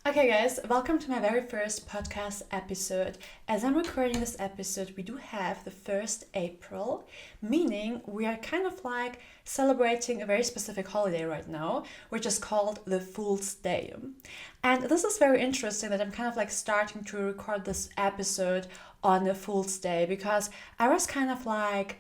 Okay, guys, welcome to my very first podcast episode. As I'm recording this episode, we do have the 1st April, meaning we are kind of like celebrating a very specific holiday right now, which is called the Fool's Day. And this is very interesting that I'm kind of like starting to record this episode on the Fool's Day because I was kind of like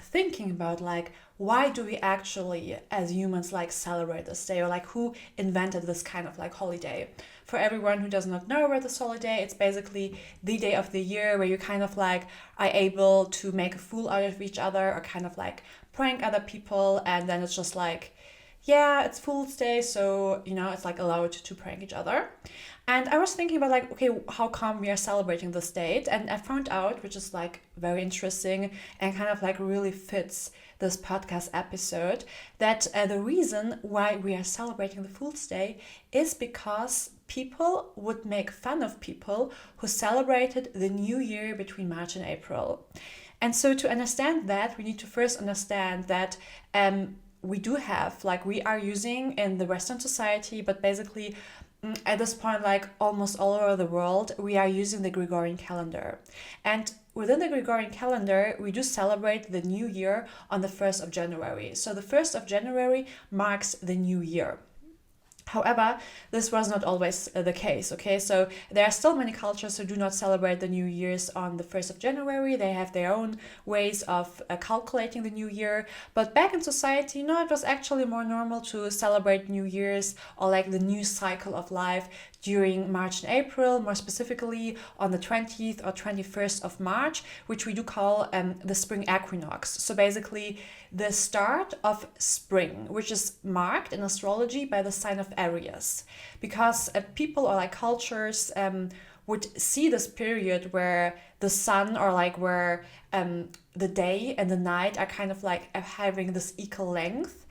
thinking about like why do we actually as humans like celebrate this day, or like who invented this kind of like holiday. For everyone who does not know about this holiday, it's basically the day of the year where you kind of like are able to make a fool out of each other or kind of like prank other people, and then it's just like, yeah, it's Fool's Day, so it's like allowed to prank each other. And I was thinking about like, okay, how come we are celebrating this date? And I found out, which is like very interesting and kind of like really fits this podcast episode, that the reason why we are celebrating the Fool's Day is because people would make fun of people who celebrated the new year between March and April. And so to understand that, we need to first understand that we do have, like we are using in the Western society, but basically at this point, like almost all over the world, we are using the Gregorian calendar. And within the Gregorian calendar, we do celebrate the new year on the 1st of January. So the 1st of January marks the new year. However, this was not always the case, okay? So there are still many cultures who do not celebrate the New Year's on the 1st of January. They have their own ways of calculating the New Year. But back in society, it was actually more normal to celebrate New Year's or like the new cycle of life during March and April, more specifically on the 20th or 21st of March, which we do call the spring equinox. So basically the start of spring, which is marked in astrology by the sign of Aries, because people or like cultures would see this period where the sun or like where the day and the night are kind of like having this equal length.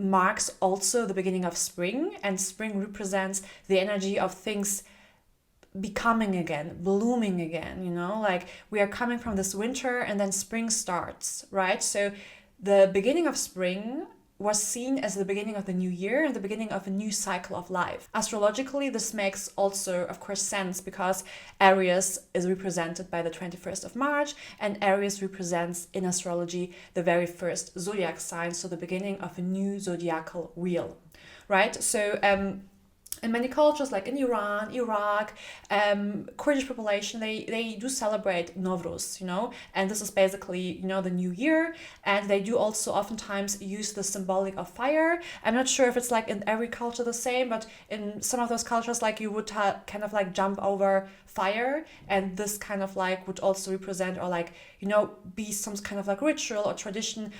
Marks also the beginning of spring, and spring represents the energy of things becoming again, blooming again, like we are coming from this winter and then spring starts, right? So the beginning of spring was seen as the beginning of the new year and the beginning of a new cycle of life. Astrologically, this makes also, of course, sense because Aries is represented by the 21st of March, and Aries represents in astrology the very first zodiac sign, so the beginning of a new zodiacal wheel, right? So in many cultures, like in Iran, Iraq, Kurdish population, they do celebrate Nowruz, and this is basically, the new year. And they do also oftentimes use the symbolic of fire. I'm not sure if it's like in every culture the same, but in some of those cultures, like you would kind of like jump over fire, and this kind of like would also represent or like, be some kind of like ritual or tradition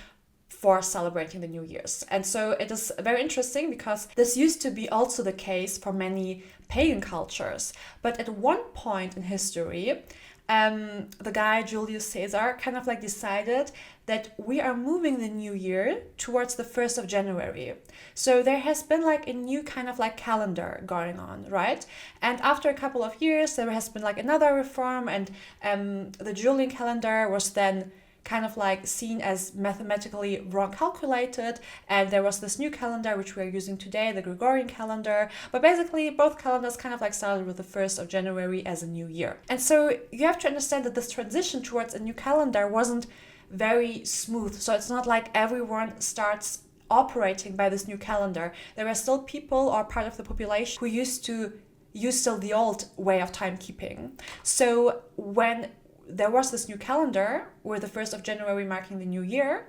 for celebrating the New Year's. And so it is very interesting because this used to be also the case for many pagan cultures. But at one point in history, the guy Julius Caesar kind of like decided that we are moving the new year towards the 1st of January. So there has been like a new kind of like calendar going on, right? And after a couple of years, there has been like another reform, and the Julian calendar was then kind of like seen as mathematically wrong calculated, and there was this new calendar which we are using today, the Gregorian calendar. But basically both calendars kind of like started with the 1st of January as a new year. And so you have to understand that this transition towards a new calendar wasn't very smooth. So it's not like everyone starts operating by this new calendar. There are still people or part of the population who used to use still the old way of timekeeping. So when there was this new calendar with the 1st of January marking the new year,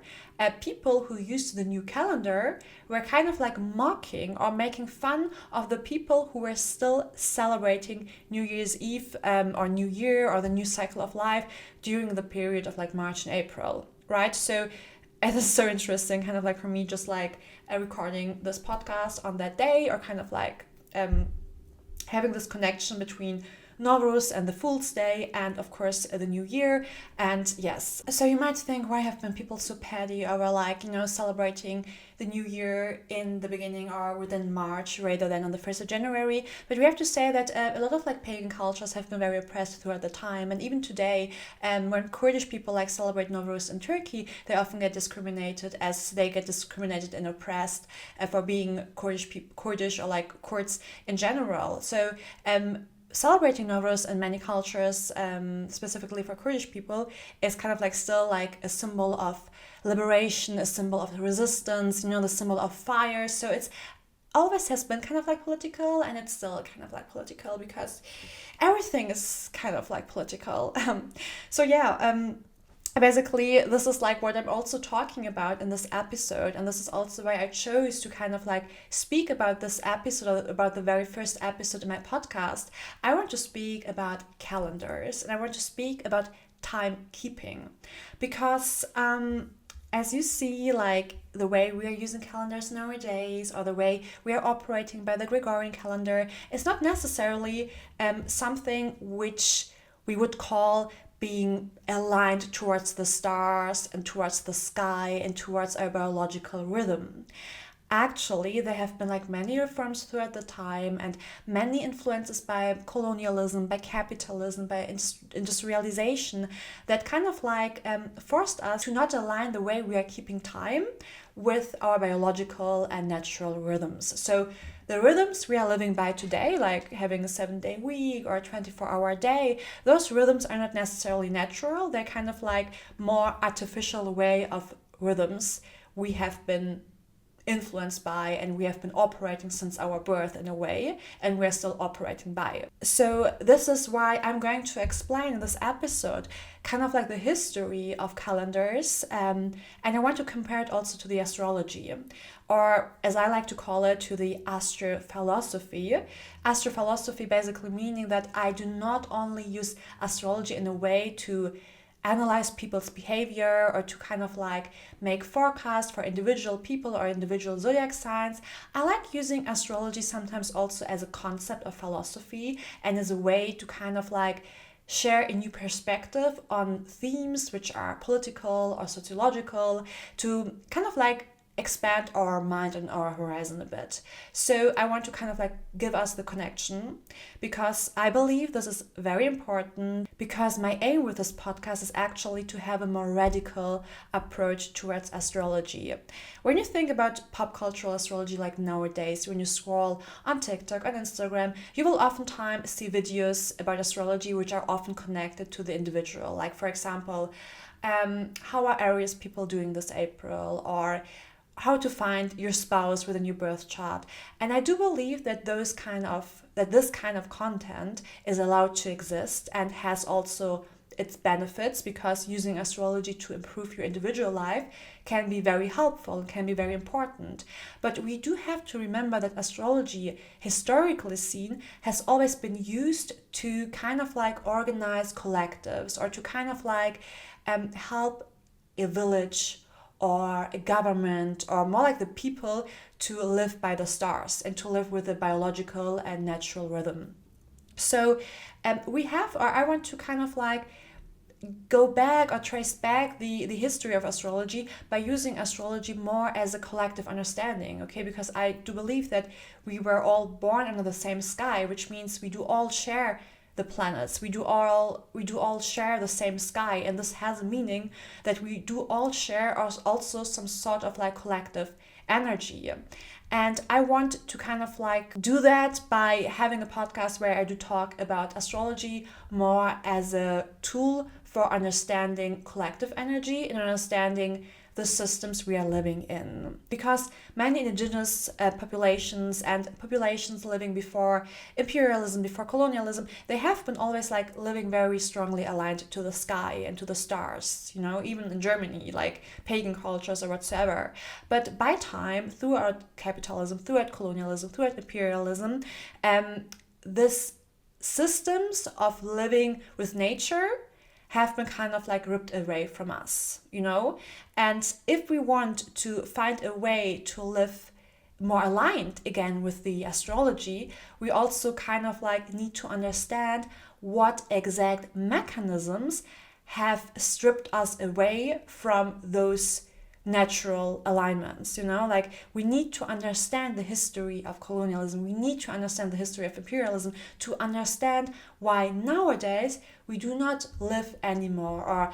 people who used the new calendar were kind of like mocking or making fun of the people who were still celebrating New Year's Eve or New Year or the new cycle of life during the period of like March and April, right? So it is so interesting, kind of like for me, just like recording this podcast on that day, or kind of like having this connection between Nowruz and the Fool's Day, and of course the New Year. And yes, so you might think, why have been people so petty over like, celebrating the New Year in the beginning or within March rather than on the 1st of January? But we have to say that a lot of like pagan cultures have been very oppressed throughout the time, and even today, when Kurdish people like celebrate Nowruz in Turkey, they often get discriminated, as they get discriminated and oppressed for being Kurdish or like Kurds in general. So celebrating Nowruz in many cultures, specifically for Kurdish people, is kind of like still like a symbol of liberation, a symbol of resistance, the symbol of fire. So it's always has been kind of like political, and it's still kind of like political because everything is kind of like political. Basically, this is like what I'm also talking about in this episode, and this is also why I chose to kind of like speak about this episode, about the very first episode in my podcast. I want to speak about calendars, and I want to speak about timekeeping, because as you see, like the way we are using calendars nowadays, or the way we are operating by the Gregorian calendar, is not necessarily something which we would call being aligned towards the stars and towards the sky and towards our biological rhythm. Actually, there have been like many reforms throughout the time, and many influences by colonialism, by capitalism, by industrialization, that kind of like forced us to not align the way we are keeping time with our biological and natural rhythms. So the rhythms we are living by today, like having a 7-day week or a 24-hour day, those rhythms are not necessarily natural. They're kind of like more artificial way of rhythms we have been influenced by, and we have been operating since our birth in a way, and we're still operating by it. So this is why I'm going to explain in this episode kind of like the history of calendars, and I want to compare it also to the astrology, or as I like to call it, to the astrophilosophy. Astrophilosophy basically meaning that I do not only use astrology in a way to analyze people's behavior or to kind of like make forecasts for individual people or individual zodiac signs. I like using astrology sometimes also as a concept of philosophy, and as a way to kind of like share a new perspective on themes which are political or sociological, to kind of like expand our mind and our horizon a bit. So I want to kind of like give us the connection, because I believe this is very important, because my aim with this podcast is actually to have a more radical approach towards astrology. When you think about pop cultural astrology, like nowadays, when you scroll on TikTok, on Instagram, you will oftentimes see videos about astrology which are often connected to the individual. Like, for example, how are Aries people doing this April, or how to find your spouse within your birth chart. And I do believe that this kind of content is allowed to exist and has also its benefits, because using astrology to improve your individual life can be very helpful and can be very important. But we do have to remember that astrology, historically seen, has always been used to kind of like organize collectives, or to kind of like help a village or a government, or more like the people, to live by the stars and to live with a biological and natural rhythm. So I want to kind of like go back or trace back the history of astrology by using astrology more as a collective understanding, okay? Because I do believe that we were all born under the same sky, which means we do all share the planets. We do all share the same sky, and this has a meaning that we do all share also some sort of like collective energy. And I want to kind of like do that by having a podcast where I do talk about astrology more as a tool for understanding collective energy and understanding the systems we are living in. Because many indigenous populations and populations living before imperialism, before colonialism, they have been always like living very strongly aligned to the sky and to the stars, even in Germany, like pagan cultures or whatsoever. But by time, throughout capitalism, throughout colonialism, throughout imperialism, this systems of living with nature have been kind of like ripped away from us, And if we want to find a way to live more aligned again with the astrology, we also kind of like need to understand what exact mechanisms have stripped us away from those natural alignments. Like we need to understand the history of colonialism, we need to understand the history of imperialism to understand why nowadays we do not live anymore, or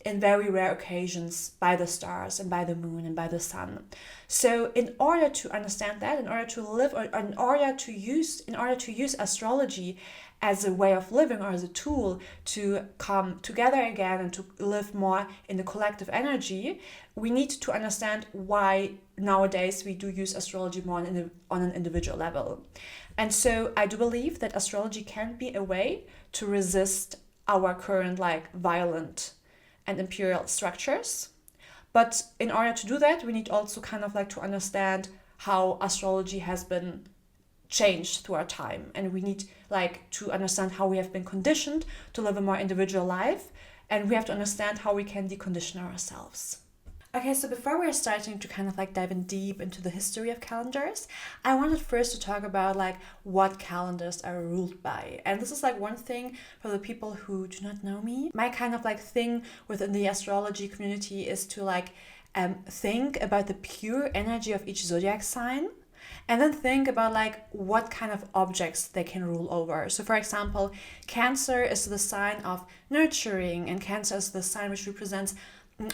in very rare occasions, by the stars and by the moon and by the sun. So in order to understand that, in order to live, or in order to use astrology as a way of living, or as a tool to come together again and to live more in the collective energy, we need to understand why nowadays we do use astrology more on an individual level. And so I do believe that astrology can be a way to resist our current violent and imperial structures. But in order to do that, we need also to understand how astrology has been changed through our time, and we need to understand how we have been conditioned to live a more individual life, and we have to understand how we can decondition ourselves. Okay, so before we're starting to dive in deep into the history of calendars, I wanted first to talk about what calendars are ruled by. And this is one thing for the people who do not know me. My thing within the astrology community is to think about the pure energy of each zodiac sign, and then think about what kind of objects they can rule over. So for example, Cancer is the sign of nurturing, and Cancer is the sign which represents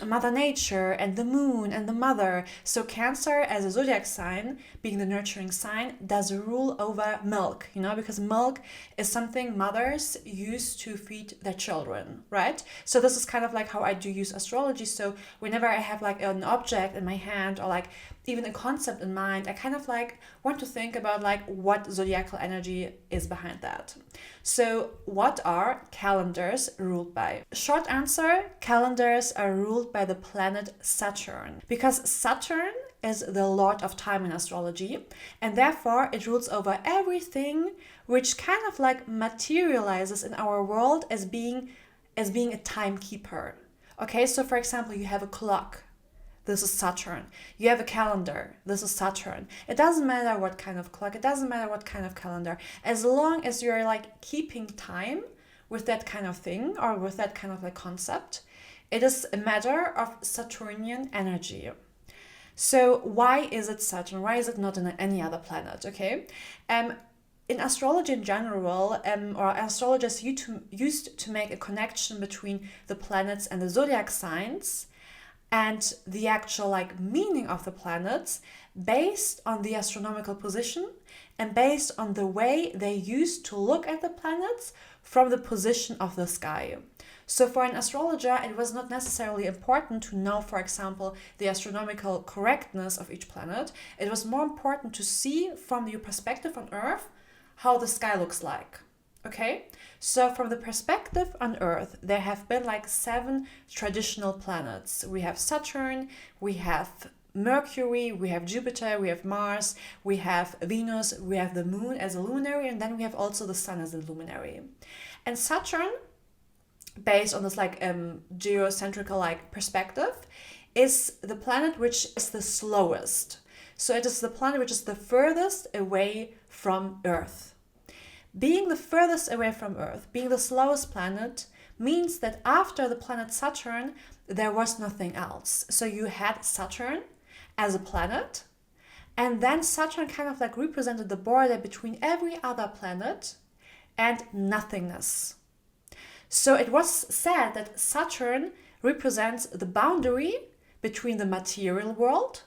Mother Nature and the moon and the mother. So Cancer as a zodiac sign, being the nurturing sign, does rule over milk, because milk is something mothers use to feed their children, right? So this is how I do use astrology. So whenever I have an object in my hand, or even a concept in mind, I want to think about what zodiacal energy is behind that. So what are calendars ruled by? Short answer, calendars are ruled by the planet Saturn, because Saturn is the lord of time in astrology, and therefore it rules over everything which materializes in our world as being a timekeeper. Okay, so for example, you have a clock. This is Saturn. You have a calendar. This is Saturn. It doesn't matter what kind of clock. It doesn't matter what kind of calendar. As long as you're keeping time with that kind of thing, or with that kind of concept, it is a matter of Saturnian energy. So why is it Saturn? Why is it not any other planet? Okay. In astrology in general, or astrologers used to make a connection between the planets and the zodiac signs and the actual meaning of the planets based on the astronomical position and based on the way they used to look at the planets from the position of the sky. So for an astrologer, it was not necessarily important to know, for example, the astronomical correctness of each planet. It was more important to see from your perspective on Earth how the sky looks like. Okay, so from the perspective on Earth, there have been 7 traditional planets. We have Saturn, we have Mercury, we have Jupiter, we have Mars, we have Venus, we have the moon as a luminary, and then we have also the sun as a luminary. And Saturn, based on this geocentrical perspective, is the planet which is the slowest. So it is the planet which is the furthest away from Earth. Being the furthest away from Earth, being the slowest planet, means that after the planet Saturn, there was nothing else. So you had Saturn as a planet, and then Saturn represented the border between every other planet and nothingness. So it was said that Saturn represents the boundary between the material world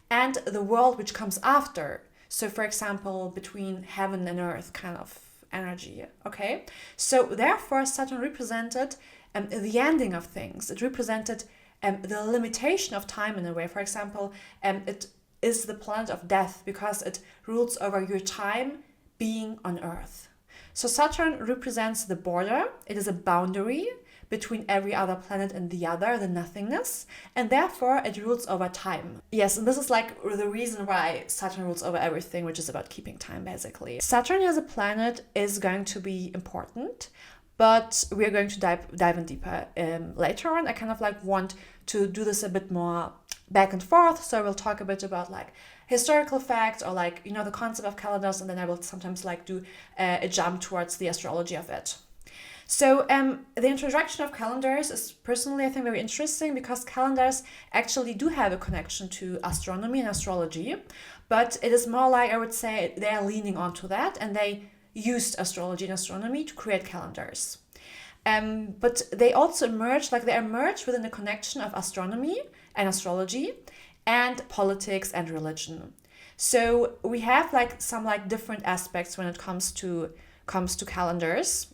and the world which comes after. So for example, between heaven and earth kind of energy, okay? So therefore, Saturn represented the ending of things. It represented the limitation of time in a way. For example, it is the planet of death because it rules over your time being on Earth. So Saturn represents the border. It is a boundary between every other planet and the other, the nothingness, and therefore it rules over time. Yes, and this is the reason why Saturn rules over everything, which is about keeping time, basically. Saturn as a planet is going to be important, but we're going to dive in deeper later on. I want to do this a bit more back and forth, so we'll talk a bit about historical facts or the concept of calendars, and then I will sometimes do a jump towards the astrology of it. So the introduction of calendars is personally, I think, very interesting because calendars actually do have a connection to astronomy and astrology, but it is more like, I would say, they are leaning onto that, and they used astrology and astronomy to create calendars. But they also emerged within the connection of astronomy and astrology and politics and religion. So we have like some like different aspects when it comes to calendars.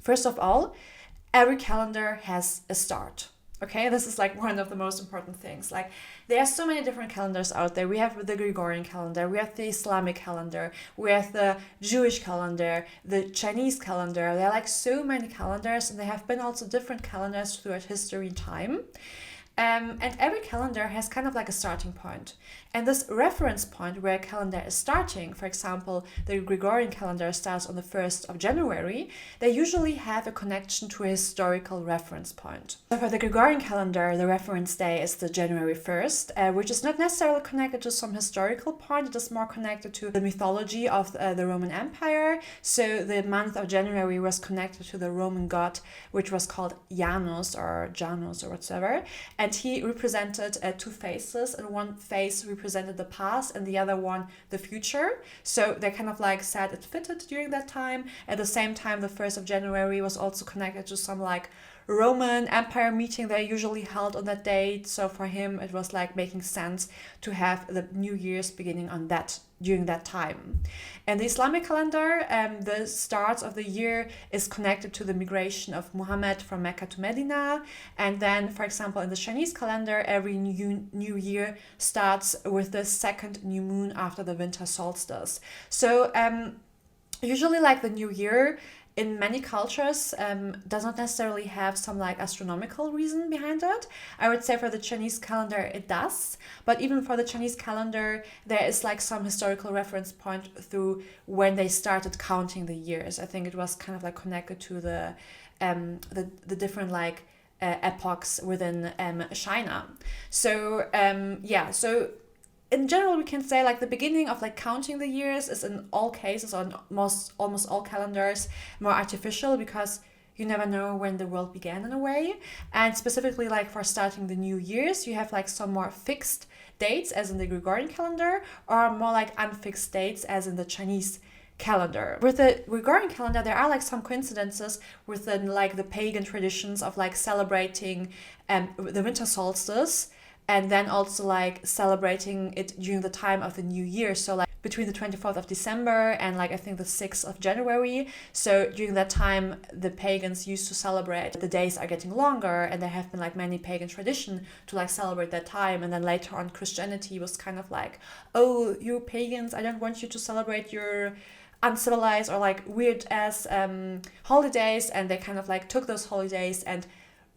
First of all, every calendar has a start. Okay, this is like one of the most important things. Like, there are so many different calendars out there. We have the Gregorian calendar, we have the Islamic calendar, we have the Jewish calendar, the Chinese calendar. There are like so many calendars, and there have been also different calendars throughout history and time. And every calendar has kind of like a starting point. And this reference point where a calendar is starting, for example, the Gregorian calendar starts on the 1st of January, they usually have a connection to a historical reference point. So for the Gregorian calendar, the reference day is the January 1st, which is not necessarily connected to some historical point. It is more connected to the mythology of the Roman Empire. So the month of January was connected to the Roman god, which was called Janus or whatever. And he represented two faces, and one face represented the past and the other one the future. So they kind of like said it fitted during that time. At the same time, the 1st of January was also connected to some like Roman Empire meeting they usually held on that date. So for him, it was like making sense to have the New Year's beginning on that during that time. And the Islamic calendar, the start of the year is connected to the migration of Muhammad from Mecca to Medina. And then, for example, in the Chinese calendar, every new year starts with the second new moon after the winter solstice. So usually like the new year in many cultures does not necessarily have some like astronomical reason behind it. I would say for the Chinese calendar it does, but even for the Chinese calendar there is like some historical reference point through when they started counting the years. I think it was kind of like connected to the different like epochs within China. So so in general, we can say like the beginning of like counting the years is in all cases, on almost all calendars, more artificial, because you never know when the world began in a way. And specifically like for starting the new years, you have like some more fixed dates as in the Gregorian calendar, or more like unfixed dates as in the Chinese calendar. With the Gregorian calendar, there are like some coincidences within like the pagan traditions of like celebrating the winter solstice, and then also like celebrating it during the time of the new year. So like between the 24th of December and like I think the 6th of January. So during that time, the pagans used to celebrate. The days are getting longer, and there have been like many pagan tradition to like celebrate that time. And then later on, Christianity was kind of like, oh, you pagans, I don't want you to celebrate your uncivilized or like weird ass holidays. And they kind of like took those holidays and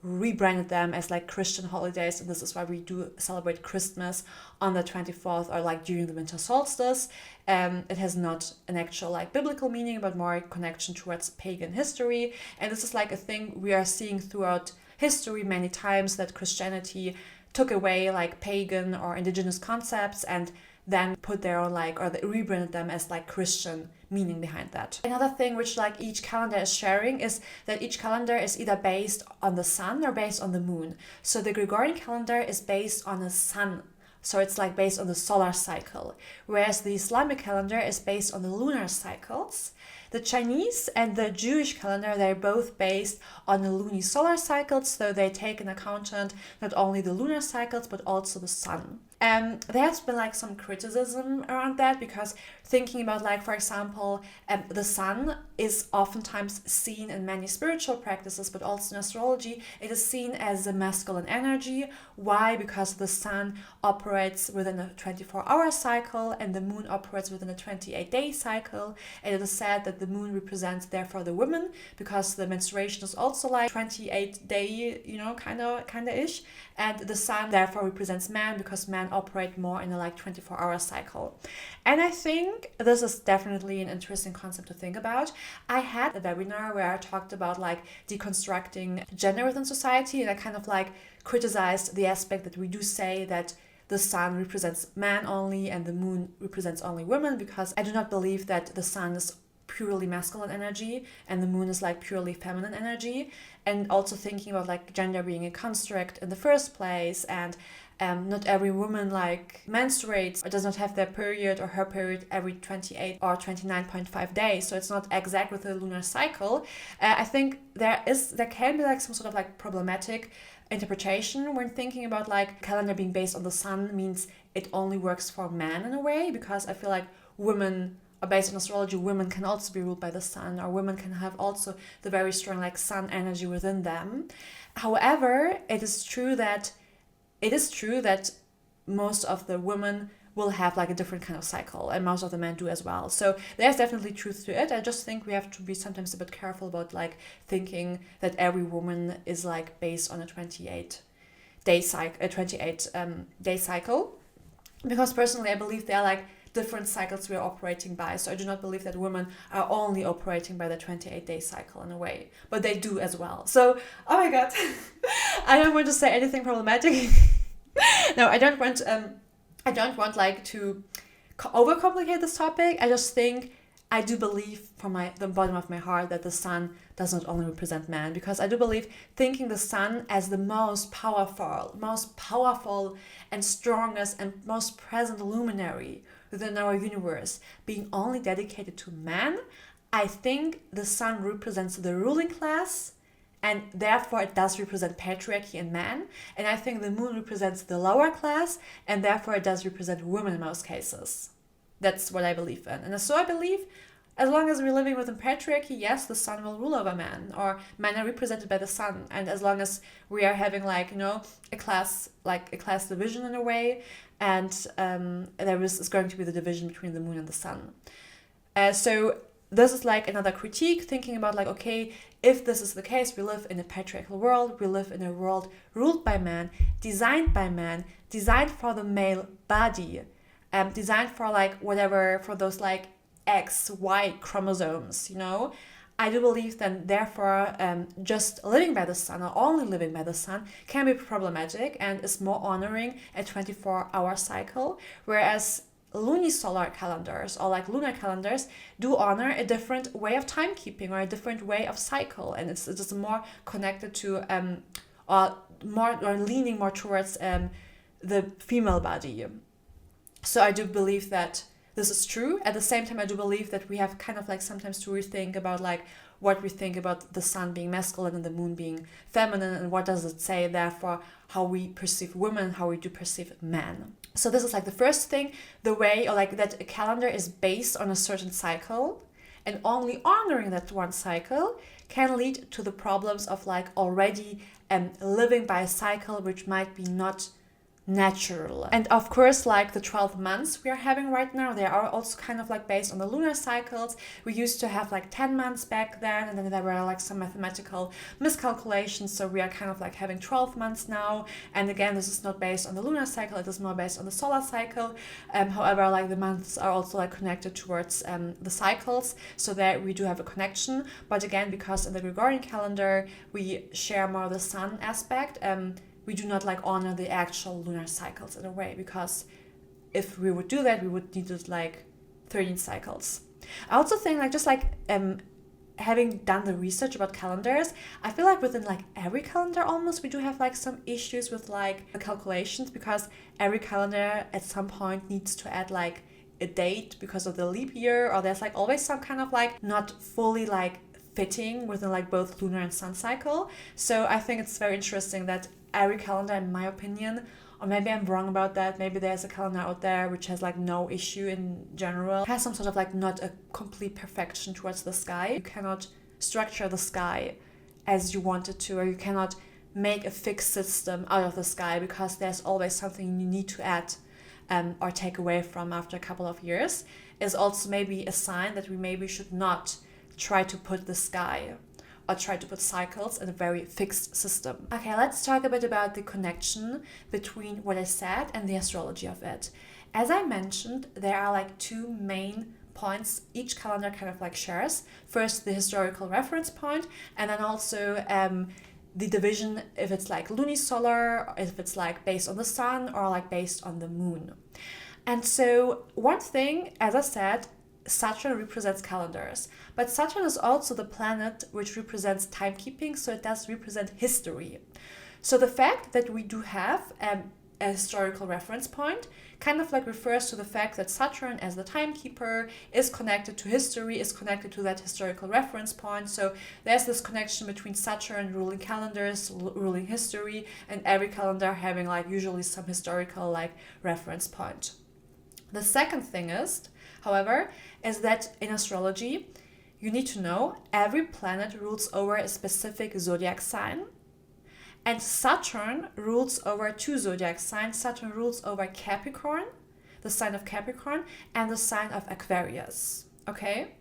rebranded them as like Christian holidays, and this is why we do celebrate Christmas on the 24th or like during the winter solstice. It has not an actual like biblical meaning, but more a connection towards pagan history. And this is like a thing we are seeing throughout history many times, that Christianity took away like pagan or indigenous concepts and then put their own like, or they rebranded them as like Christian meaning behind that. Another thing which like each calendar is sharing is that each calendar is either based on the sun or based on the moon. So the Gregorian calendar is based on the sun, so it's like based on the solar cycle, whereas the Islamic calendar is based on the lunar cycles. The Chinese and the Jewish calendar, they're both based on the lunisolar cycles, so they take into account not only the lunar cycles but also the sun. There has been like some criticism around that, because thinking about like, for example, the sun is oftentimes seen in many spiritual practices, but also in astrology, it is seen as a masculine energy. Why? Because the sun operates within a 24-hour cycle and the moon operates within a 28-day cycle. And it is said that the moon represents therefore the women, because the menstruation is also like 28-day, kind of ish. And the sun therefore represents man, because men operate more in a like 24-hour cycle. And I think this is definitely an interesting concept to think about. I had a webinar where I talked about like deconstructing gender within society, and I kind of like criticized the aspect that we do say that the sun represents man only and the moon represents only women, because I do not believe that the sun is purely masculine energy and the moon is like purely feminine energy, and also thinking about like gender being a construct in the first place, and not every woman like menstruates or does not have their period or her period every 28 or 29.5 days, so it's not exact with the lunar cycle. I think there can be like some sort of like problematic interpretation when thinking about like calendar being based on the sun means it only works for men in a way, because I feel like women are based on astrology, women can also be ruled by the sun, or women can have also the very strong like sun energy within them. However, it is true that most of the women will have like a different kind of cycle, and most of the men do as well. So there's definitely truth to it. I just think we have to be sometimes a bit careful about like thinking that every woman is like based on a 28 day cycle, because personally I believe there are like different cycles we are operating by. So I do not believe that women are only operating by the 28-day cycle in a way, but they do as well. So, oh my god, I don't want to say anything problematic. No, I don't want like to overcomplicate this topic. I just think I do believe from the bottom of my heart that the sun does not only represent man, because I do believe thinking the sun as the most powerful and strongest and most present luminary within our universe being only dedicated to man, I think the sun represents the ruling class, and therefore it does represent patriarchy and man. And I think the moon represents the lower class, and therefore it does represent women in most cases. That's what I believe in. And so I believe as long as we're living within patriarchy, yes, the sun will rule over men, or men are represented by the sun. And as long as we are having like, a class division in a way, and there is going to be the division between the moon and the sun. So this is like another critique, thinking about like, okay, if this is the case, we live in a patriarchal world, we live in a world ruled by man, designed for the male body, designed for like whatever, for those like X, Y chromosomes, I do believe that therefore just living by the sun or only living by the sun can be problematic and is more honoring a 24-hour cycle, whereas lunisolar calendars or like lunar calendars do honor a different way of timekeeping or a different way of cycle, and it's just more connected to or leaning more towards the female body. So I do believe that this is true. At the same time, I do believe that we have kind of like sometimes to rethink about like what we think about the sun being masculine and the moon being feminine, and what does it say therefore how we perceive women, how we do perceive men. So this is like the first thing, the way, or like that a calendar is based on a certain cycle, and only honoring that one cycle can lead to the problems of like already living by a cycle which might be not natural. And of course, like the 12 months we are having right now, they are also kind of like based on the lunar cycles. We used to have like 10 months back then, and then there were like some mathematical miscalculations, so we are kind of like having 12 months now. And again, this is not based on the lunar cycle, it is more based on the solar cycle. However, like the months are also like connected towards the cycles, so there we do have a connection. But again, because in the Gregorian calendar we share more the sun aspect, we do not like honor the actual lunar cycles in a way, because if we would do that, we would need like 13 cycles. I also think like just like having done the research about calendars, I feel like within like every calendar almost we do have like some issues with like the calculations, because every calendar at some point needs to add like a date because of the leap year, or there's like always some kind of like not fully like fitting within like both lunar and sun cycle. So I think it's very interesting that every calendar, in my opinion, or maybe I'm wrong about that, maybe there's a calendar out there which has like no issue in general, has some sort of like not a complete perfection towards the sky. You cannot structure the sky as you want it to, or you cannot make a fixed system out of the sky, because there's always something you need to add or take away from after a couple of years. Is also maybe a sign that we maybe should not try to put the sky or try to put cycles in a very fixed system. Okay, let's talk a bit about the connection between what I said and the astrology of it. As I mentioned, there are like two main points each calendar kind of like shares. First, the historical reference point, and then also the division, if it's like lunisolar, or if it's like based on the sun or like based on the moon. And so one thing, as I said, Saturn represents calendars, but Saturn is also the planet which represents timekeeping, so it does represent history. So the fact that we do have a historical reference point kind of like refers to the fact that Saturn as the timekeeper is connected to history, is connected to that historical reference point. So there's this connection between Saturn ruling calendars, ruling history, and every calendar having like usually some historical like reference point. The second thing is, however, is that in astrology, you need to know every planet rules over a specific zodiac sign. And Saturn rules over two zodiac signs. Saturn rules over Capricorn, the sign of Capricorn, and the sign of Aquarius. Okay?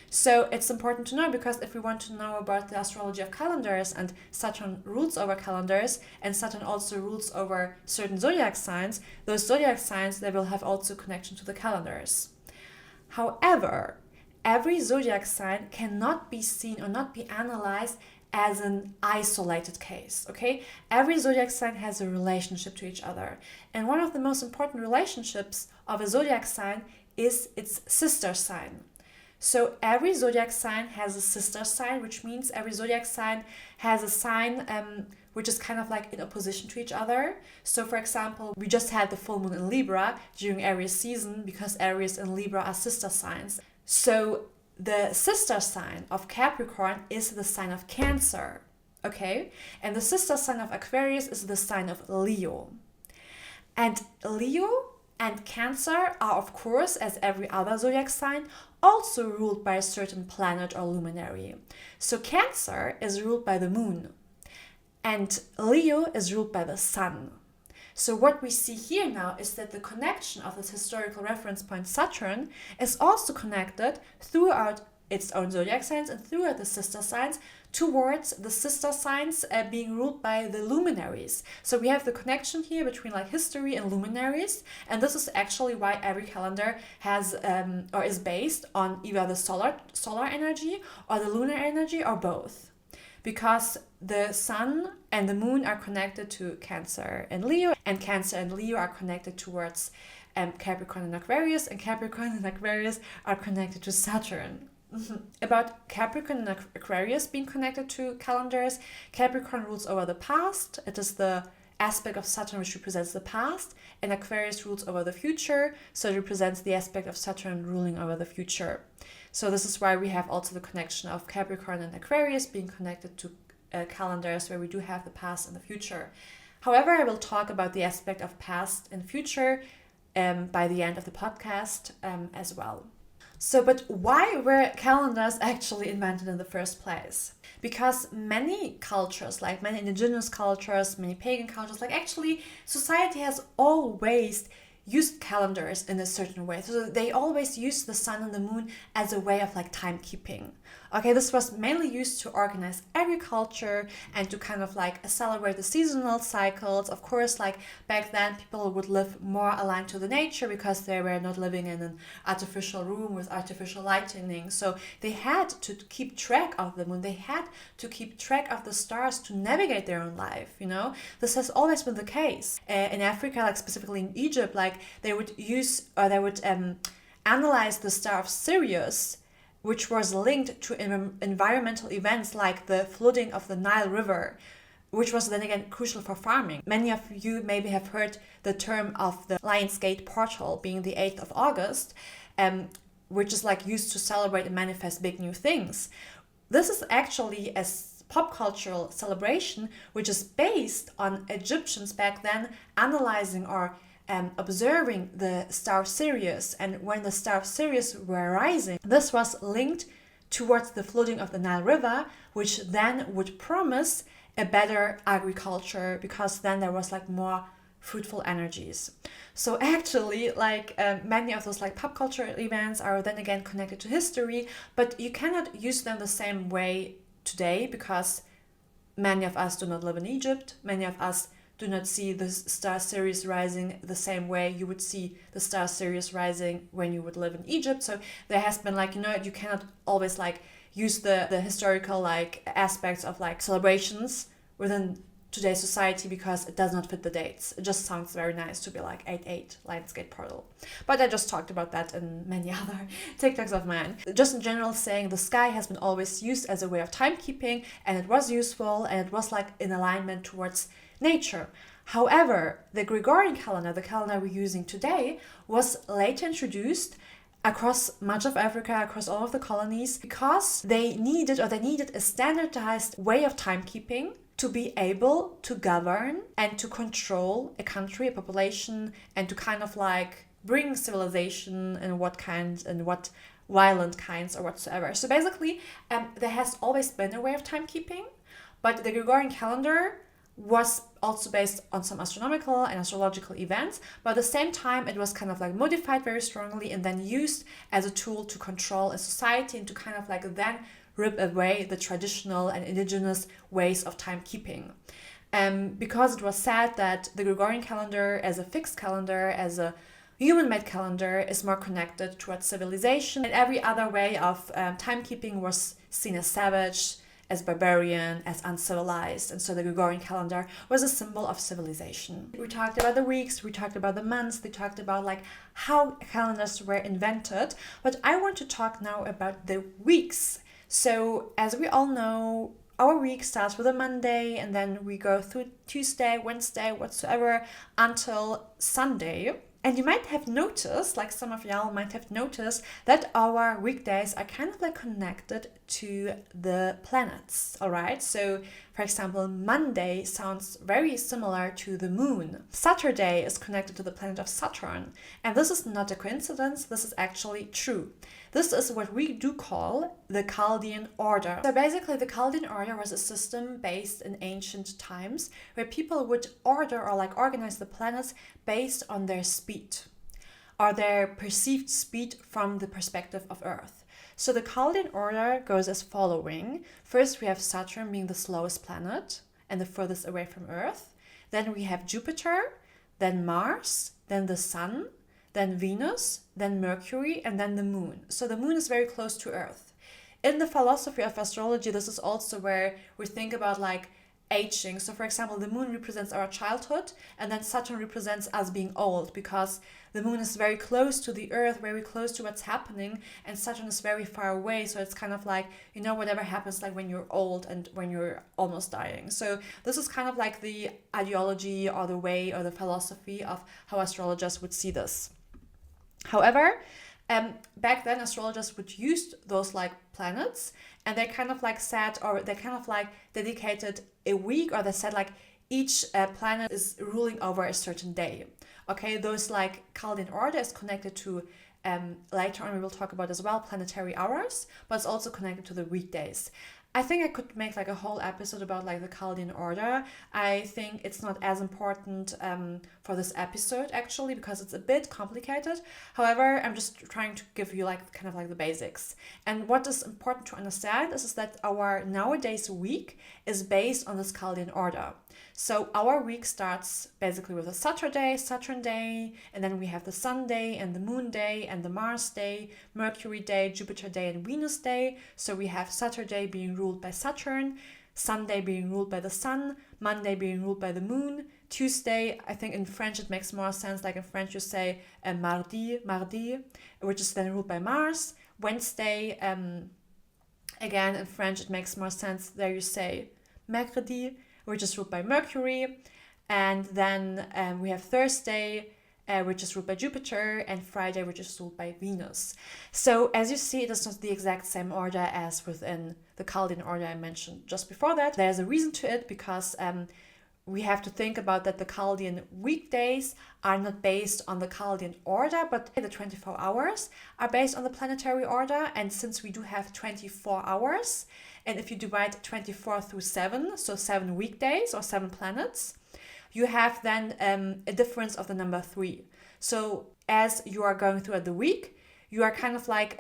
So it's important to know, because if we want to know about the astrology of calendars, and Saturn rules over calendars, and Saturn also rules over certain zodiac signs, those zodiac signs, they will have also connection to the calendars. However, every zodiac sign cannot be seen or not be analyzed as an isolated case, okay? Every zodiac sign has a relationship to each other. And one of the most important relationships of a zodiac sign is its sister sign. So every zodiac sign has a sister sign, which means every zodiac sign has a sign which is kind of like in opposition to each other. So for example, we just had the full moon in Libra during Aries season, because Aries and Libra are sister signs. So the sister sign of Capricorn is the sign of Cancer, okay? And the sister sign of Aquarius is the sign of Leo. And Leo and Cancer are, of course, as every other zodiac sign, also ruled by a certain planet or luminary. So Cancer is ruled by the moon, and Leo is ruled by the sun. So what we see here now is that the connection of this historical reference point Saturn is also connected throughout its own zodiac signs and throughout the sister signs towards the sister signs being ruled by the luminaries. So we have the connection here between like history and luminaries, and this is actually why every calendar has or is based on either the solar energy or the lunar energy or both. Because the sun and the moon are connected to Cancer and Leo, and Cancer and Leo are connected towards Capricorn and Aquarius, and Capricorn and Aquarius are connected to Saturn. About Capricorn and Aquarius being connected to calendars, Capricorn rules over the past. It is the aspect of Saturn which represents the past, and Aquarius rules over the future, so it represents the aspect of Saturn ruling over the future. So this is why we have also the connection of Capricorn and Aquarius being connected to calendars where we do have the past and the future. However, I will talk about the aspect of past and future by the end of the podcast as well. So, but why were calendars actually invented in the first place? Because many cultures, like many indigenous cultures, many pagan cultures, like actually society has always used calendars in a certain way. So they always used the sun and the moon as a way of like timekeeping. Okay, this was mainly used to organize agriculture and to kind of like celebrate the seasonal cycles. Of course, like back then people would live more aligned to the nature because they were not living in an artificial room with artificial lighting. So they had to keep track of the moon. They had to keep track of the stars to navigate their own life, you know? This has always been the case. In Africa, like specifically in Egypt, like they would analyze the star of Sirius, which was linked to environmental events like the flooding of the Nile River, which was then again crucial for farming. Many of you maybe have heard the term of the Lion's Gate portal being the 8th of August, which is like used to celebrate and manifest big new things. This is actually a pop cultural celebration which is based on Egyptians back then analyzing or observing the star of Sirius, and when the star of Sirius were rising, this was linked towards the flooding of the Nile River, which then would promise a better agriculture because then there was like more fruitful energies. So actually, like many of those like pop culture events are then again connected to history, but you cannot use them the same way today because many of us do not live in Egypt. Many of us do not see the star Sirius rising the same way you would see the star Sirius rising when you would live in Egypt. So there has been like, you know, you cannot always like use the historical like aspects of like celebrations within today's society because it does not fit the dates. It just sounds very nice to be like 8/8 Lionsgate portal. But I just talked about that in many other TikToks of mine. Just in general saying the sky has been always used as a way of timekeeping, and it was useful, and it was like in alignment towards nature. However, the Gregorian calendar, the calendar we're using today, was later introduced across much of Africa, across all of the colonies, because they needed a standardized way of timekeeping to be able to govern and to control a country, a population, and to kind of like bring civilization and what kinds and what violent kinds or whatsoever. So basically, there has always been a way of timekeeping, but the Gregorian calendar was also based on some astronomical and astrological events, but at the same time it was kind of like modified very strongly and then used as a tool to control a society and to kind of like then rip away the traditional and indigenous ways of timekeeping. Because it was said that the Gregorian calendar as a fixed calendar, as a human-made calendar, is more connected towards civilization, and every other way of timekeeping was seen as savage, as barbarian, as uncivilized, and so the Gregorian calendar was a symbol of civilization. We talked about the weeks, we talked about the months, we talked about like how calendars were invented, but I want to talk now about the weeks. So as we all know, our week starts with a Monday, and then we go through Tuesday, Wednesday, whatsoever, until Sunday. And you might have noticed, like some of y'all might have noticed, that our weekdays are kind of like connected to the planets, all right? So, for example, Monday sounds very similar to the moon. Saturday is connected to the planet of Saturn. And this is not a coincidence, this is actually true. This is what we do call the Chaldean order. So basically, the Chaldean order was a system based in ancient times where people would order or like organize the planets based on their speed or their perceived speed from the perspective of Earth. So the Chaldean order goes as following. First, we have Saturn being the slowest planet and the furthest away from Earth. Then we have Jupiter, then Mars, then the Sun, then Venus, then Mercury, and then the Moon. So the Moon is very close to Earth. In the philosophy of astrology, this is also where we think about like aging. So for example, the Moon represents our childhood, and then Saturn represents us being old, because the Moon is very close to the Earth, very close to what's happening, and Saturn is very far away. So it's kind of like, you know, whatever happens like when you're old and when you're almost dying. So this is kind of like the ideology or the way or the philosophy of how astrologers would see this. However, back then astrologers would use those like planets, and they kind of like said, or they kind of like dedicated a week, or they said like each planet is ruling over a certain day. Okay, those like Chaldean order is connected to, later on we will talk about as well, planetary hours, but it's also connected to the weekdays. I think I could make like a whole episode about like the Chaldean order. I think it's not as important for this episode actually, because it's a bit complicated. However, I'm just trying to give you like kind of like the basics. And what is important to understand is that our nowadays week is based on this Chaldean order. So our week starts basically with a Saturday, Saturn day, and then we have the Sun day and the Moon day and the Mars day, Mercury day, Jupiter day, and Venus day. So we have Saturday being ruled by Saturn, Sunday being ruled by the Sun, Monday being ruled by the Moon, Tuesday, I think in French it makes more sense, like in French you say mardi, which is then ruled by Mars. Wednesday, again in French it makes more sense, there you say mercredi, which is ruled by Mercury. And then we have Thursday, which is ruled by Jupiter, and Friday, which is ruled by Venus. So as you see, it is not the exact same order as within the Chaldean order I mentioned just before that. There's a reason to it, because we have to think about that the Chaldean weekdays are not based on the Chaldean order, but the 24 hours are based on the planetary order. And since we do have 24 hours, and if you divide 24 through 7, so 7 weekdays or 7 planets, you have then a difference of the number 3. So as you are going throughout the week, you are kind of like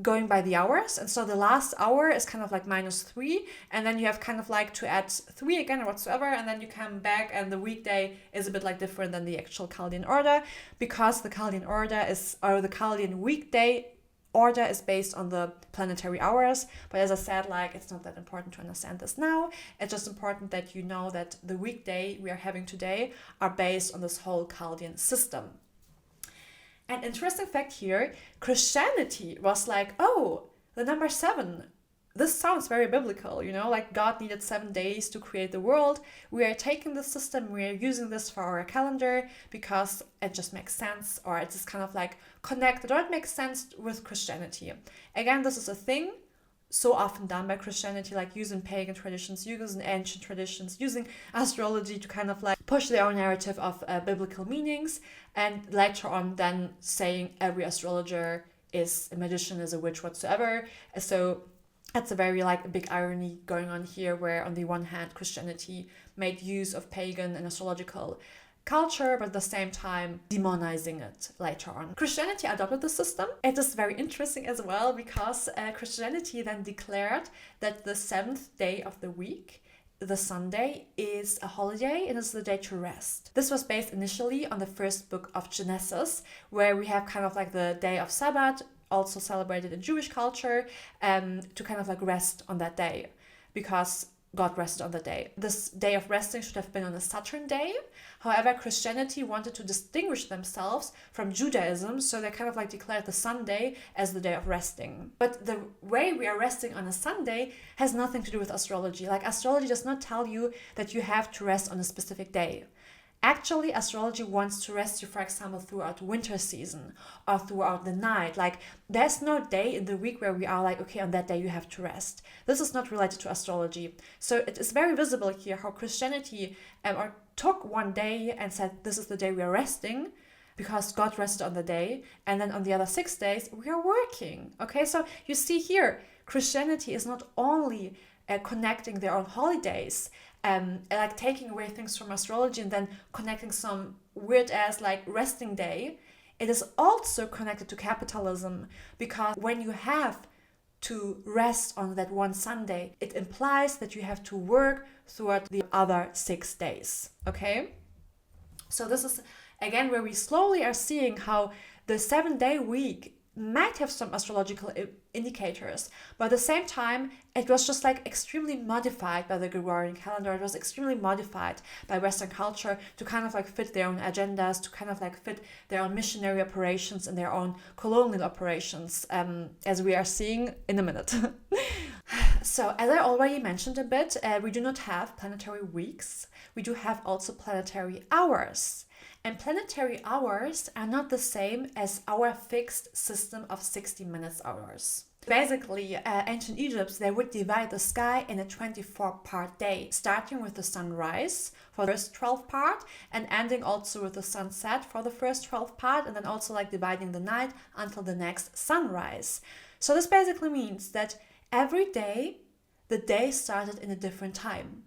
going by the hours. And so the last hour is kind of like -3. And then you have kind of like to add 3 again or whatsoever. And then you come back and the weekday is a bit like different than the actual Chaldean order, because the Chaldean order is, or the Chaldean weekday order is based on the planetary hours. But as I said, like, it's not that important to understand this now. It's just important that you know that the weekday we are having today are based on this whole Chaldean system. An interesting fact here, Christianity was like, oh, the number 7, this sounds very biblical, you know, like God needed 7 days to create the world. We are taking this system, we are using this for our calendar because it just makes sense, or it's just kind of like connected, or it makes sense with Christianity. Again, this is a thing so often done by Christianity, like using pagan traditions, using ancient traditions, using astrology to kind of like push their own narrative of biblical meanings, and later on then saying every astrologer is a magician, is a witch whatsoever. So that's a very like a big irony going on here, where on the one hand Christianity made use of pagan and astrological culture, but at the same time demonizing it later on. Christianity adopted the system. It is very interesting as well, because Christianity then declared that the 7th day of the week, the Sunday, is a holiday and is the day to rest. This was based initially on the first book of Genesis, where we have kind of like the day of Sabbath, also celebrated in Jewish culture, to kind of like rest on that day, because God rested on the day. This day of resting should have been on a Saturn day. However, Christianity wanted to distinguish themselves from Judaism, so they kind of like declared the Sunday as the day of resting. But the way we are resting on a Sunday has nothing to do with astrology. Like, astrology does not tell you that you have to rest on a specific day. Actually, astrology wants to rest you, for example, throughout winter season or throughout the night. Like, there's no day in the week where we are like, okay, on that day you have to rest. This is not related to astrology. So it is very visible here how Christianity took one day and said, this is the day we are resting, because God rested on the day. And then on the other 6 days, we are working. Okay, so you see here, Christianity is not only connecting their own holidays, like taking away things from astrology and then connecting some weird ass like resting day. It is also connected to capitalism, because when you have to rest on that one Sunday, it implies that you have to work throughout the other 6 days. Okay, so this is again where we slowly are seeing how the 7-day week might have some astrological indicators, but at the same time it was just like extremely modified by the Gregorian calendar. It was extremely modified by Western culture to kind of like fit their own agendas, to kind of like fit their own missionary operations and their own colonial operations, as we are seeing in a minute. So as I already mentioned a bit, we do not have planetary weeks. We do have also planetary hours. And planetary hours are not the same as our fixed system of 60 minutes hours. Basically, ancient Egypt, they would divide the sky in a 24-part day, starting with the sunrise for the first 12 part and ending also with the sunset for the first 12 part, and then also like dividing the night until the next sunrise. So this basically means that every day, the day started in a different time.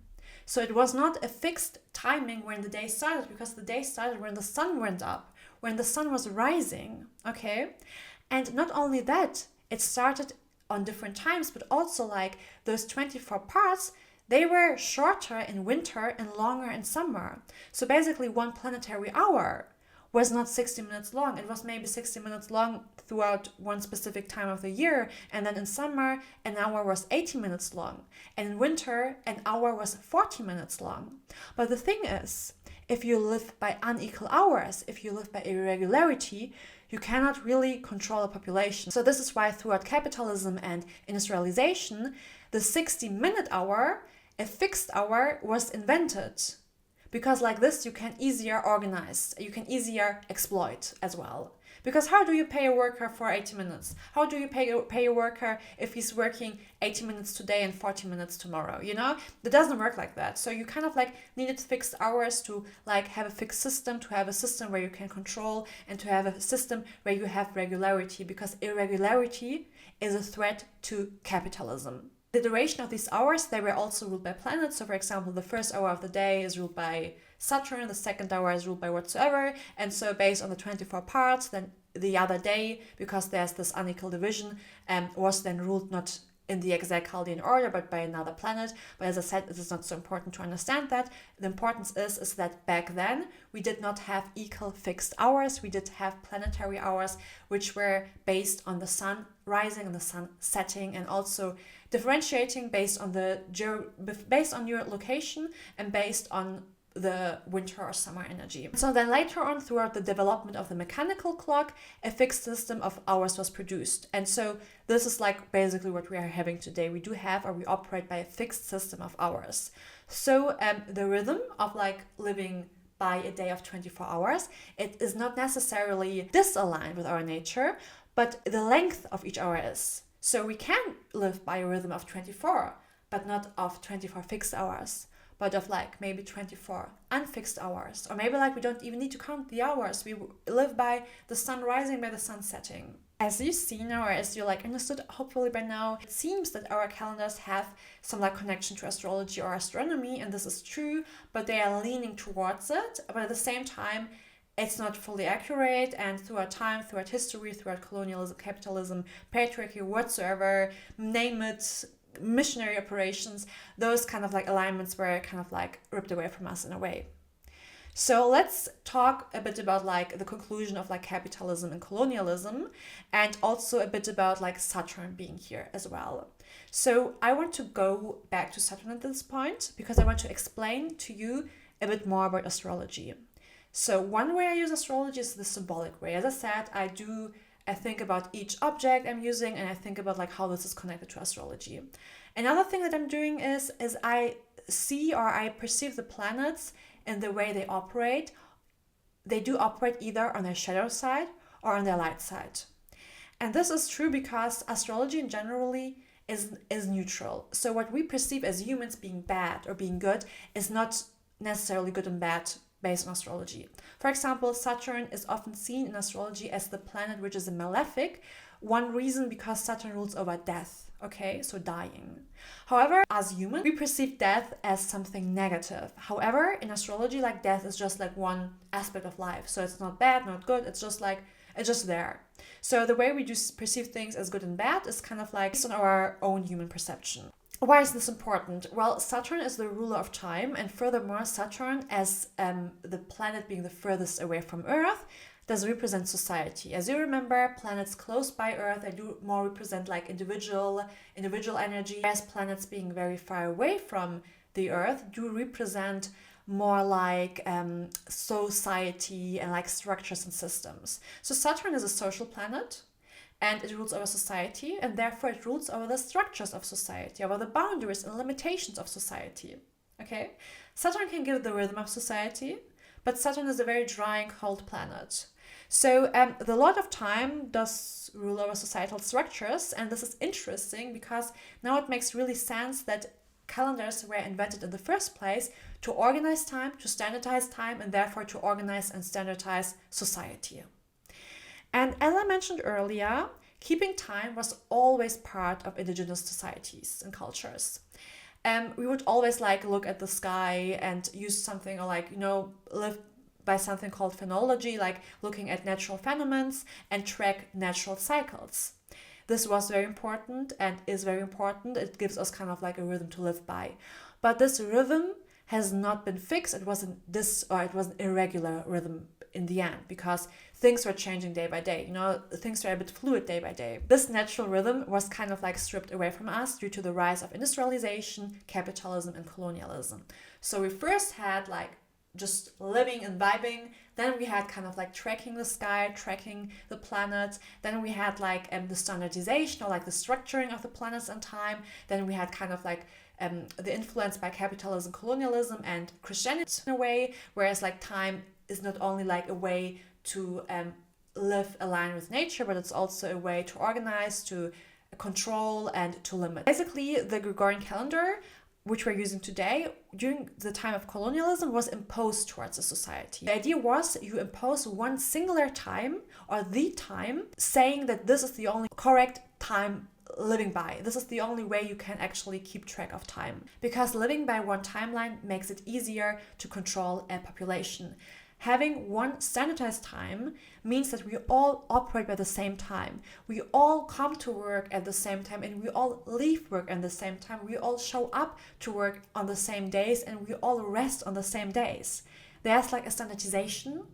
So it was not a fixed timing when the day started, because the day started when the sun went up, when the sun was rising, okay? And not only that, it started on different times, but also like those 24 parts, they were shorter in winter and longer in summer. So basically one planetary hour was not 60 minutes long. It was maybe 60 minutes long throughout one specific time of the year. And then in summer, an hour was 80 minutes long. And in winter, an hour was 40 minutes long. But the thing is, if you live by unequal hours, if you live by irregularity, you cannot really control a population. So this is why throughout capitalism and industrialization, the 60-minute hour, a fixed hour, was invented. Because like this, you can easier organize, you can easier exploit as well. Because how do you pay a worker for 80 minutes? How do you pay a worker if he's working 80 minutes today and 40 minutes tomorrow? You know, it doesn't work like that. So you kind of like needed fixed hours to like have a fixed system, to have a system where you can control, and to have a system where you have regularity, because irregularity is a threat to capitalism. The duration of these hours, they were also ruled by planets. So for example, the first hour of the day is ruled by Saturn, the second hour is ruled by whatsoever. And so based on the 24 parts, then the other day, because there's this unequal division, was then ruled not in the exact Chaldean order, but by another planet. But as I said, it is not so important to understand that. The importance is that back then we did not have equal fixed hours. We did have planetary hours, which were based on the sun rising and the sun setting, and also differentiating based on your location and based on the winter or summer energy. So then later on, throughout the development of the mechanical clock, a fixed system of hours was produced. And so this is like basically what we are having today. We do have, or we operate by a fixed system of hours. So the rhythm of like living by a day of 24 hours, it is not necessarily disaligned with our nature, but the length of each hour is. So we can live by a rhythm of 24, but not of 24 fixed hours, but of like maybe 24 unfixed hours. Or maybe like we don't even need to count the hours. We live by the sun rising, by the sun setting. As you see now, or as you like understood hopefully by now, it seems that our calendars have some like connection to astrology or astronomy, and this is true, but they are leaning towards it. But at the same time, it's not fully accurate, and throughout time, throughout history, throughout colonialism, capitalism, patriarchy, whatsoever, name it, missionary operations, those kind of like alignments were kind of like ripped away from us in a way. So let's talk a bit about like the conclusion of like capitalism and colonialism, and also a bit about like Saturn being here as well. So I want to go back to Saturn at this point because I want to explain to you a bit more about astrology. So one way I use astrology is the symbolic way. As I said, I think about each object I'm using, and I think about like how this is connected to astrology. Another thing that I'm doing is I see or I perceive the planets in the way they operate. They do operate either on their shadow side or on their light side. And this is true because astrology in generally is neutral. So what we perceive as humans being bad or being good is not necessarily good and bad based on astrology. For example, Saturn is often seen in astrology as the planet which is a malefic. One reason because Saturn rules over death, okay, so dying. However, as humans, we perceive death as something negative. However, in astrology, like death is just like one aspect of life. So it's not bad, not good, it's just there. So the way we do perceive things as good and bad is kind of like based on our own human perception. Why is this important? Well, Saturn is the ruler of time, and furthermore, Saturn, as the planet being the furthest away from Earth, does represent society. As you remember, planets close by Earth, they do more represent like individual energy, whereas planets being very far away from the Earth do represent more like society and like structures and systems. So Saturn is a social planet, and it rules over society, and therefore it rules over the structures of society, over the boundaries and limitations of society. Okay? Saturn can give the rhythm of society, but Saturn is a very dry and cold planet. So the Lord of Time does rule over societal structures, and this is interesting because now it makes really sense that calendars were invented in the first place to organize time, to standardize time, and therefore to organize and standardize society. And as I mentioned earlier, keeping time was always part of indigenous societies and cultures. We would always like look at the sky and use something, or like, live by something called phenology, like looking at natural phenomena and track natural cycles. This was very important and is very important. It gives us kind of like a rhythm to live by. But this rhythm has not been fixed. It was an irregular rhythm in the end, because things were changing day by day. Things were a bit fluid day by day. This natural rhythm was kind of like stripped away from us due to the rise of industrialization, capitalism, and colonialism. So we first had like just living and vibing. Then we had kind of like tracking the sky, tracking the planets. Then we had like the standardization, or like the structuring of the planets and time. Then we had kind of like the influence by capitalism, colonialism, and Christianity in a way, whereas like time is not only like a way to live aligned with nature, but it's also a way to organize, to control, and to limit. Basically, the Gregorian calendar, which we're using today, during the time of colonialism, was imposed towards a society. The idea was you impose one singular time, or the time, saying that this is the only correct time living by. This is the only way you can actually keep track of time. Because living by one timeline makes it easier to control a population. Having one standardized time means that we all operate at the same time. We all come to work at the same time, and we all leave work at the same time. We all show up to work on the same days, and we all rest on the same days. There's like a standardization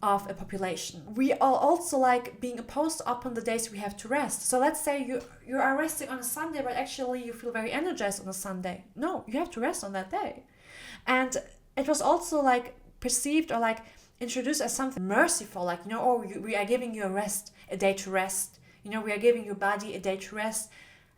of a population. We are also like being imposed upon the days we have to rest. So let's say you are resting on a Sunday, but actually you feel very energized on a Sunday. No, you have to rest on that day. And it was also like perceived or like introduced as something merciful, like, we are giving you a day to rest. We are giving your body a day to rest,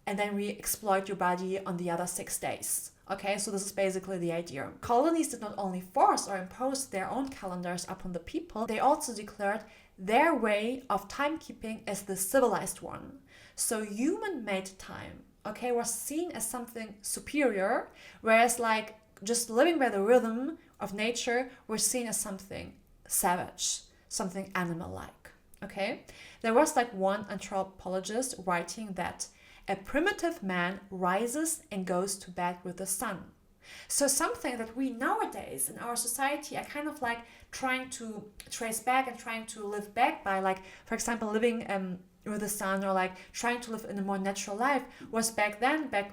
and then we exploit your body on the other 6 days. Okay, so this is basically the idea. Colonies did not only force or impose their own calendars upon the people, they also declared their way of timekeeping as the civilized one. So human-made time, okay, was seen as something superior, whereas like just living by the rhythm of nature was seen as something savage, something animal-like. Okay, there was like one anthropologist writing that a primitive man rises and goes to bed with the sun. So something that we nowadays in our society are kind of like trying to trace back and trying to live back by, like, for example, living with the sun, or like trying to live in a more natural life, was back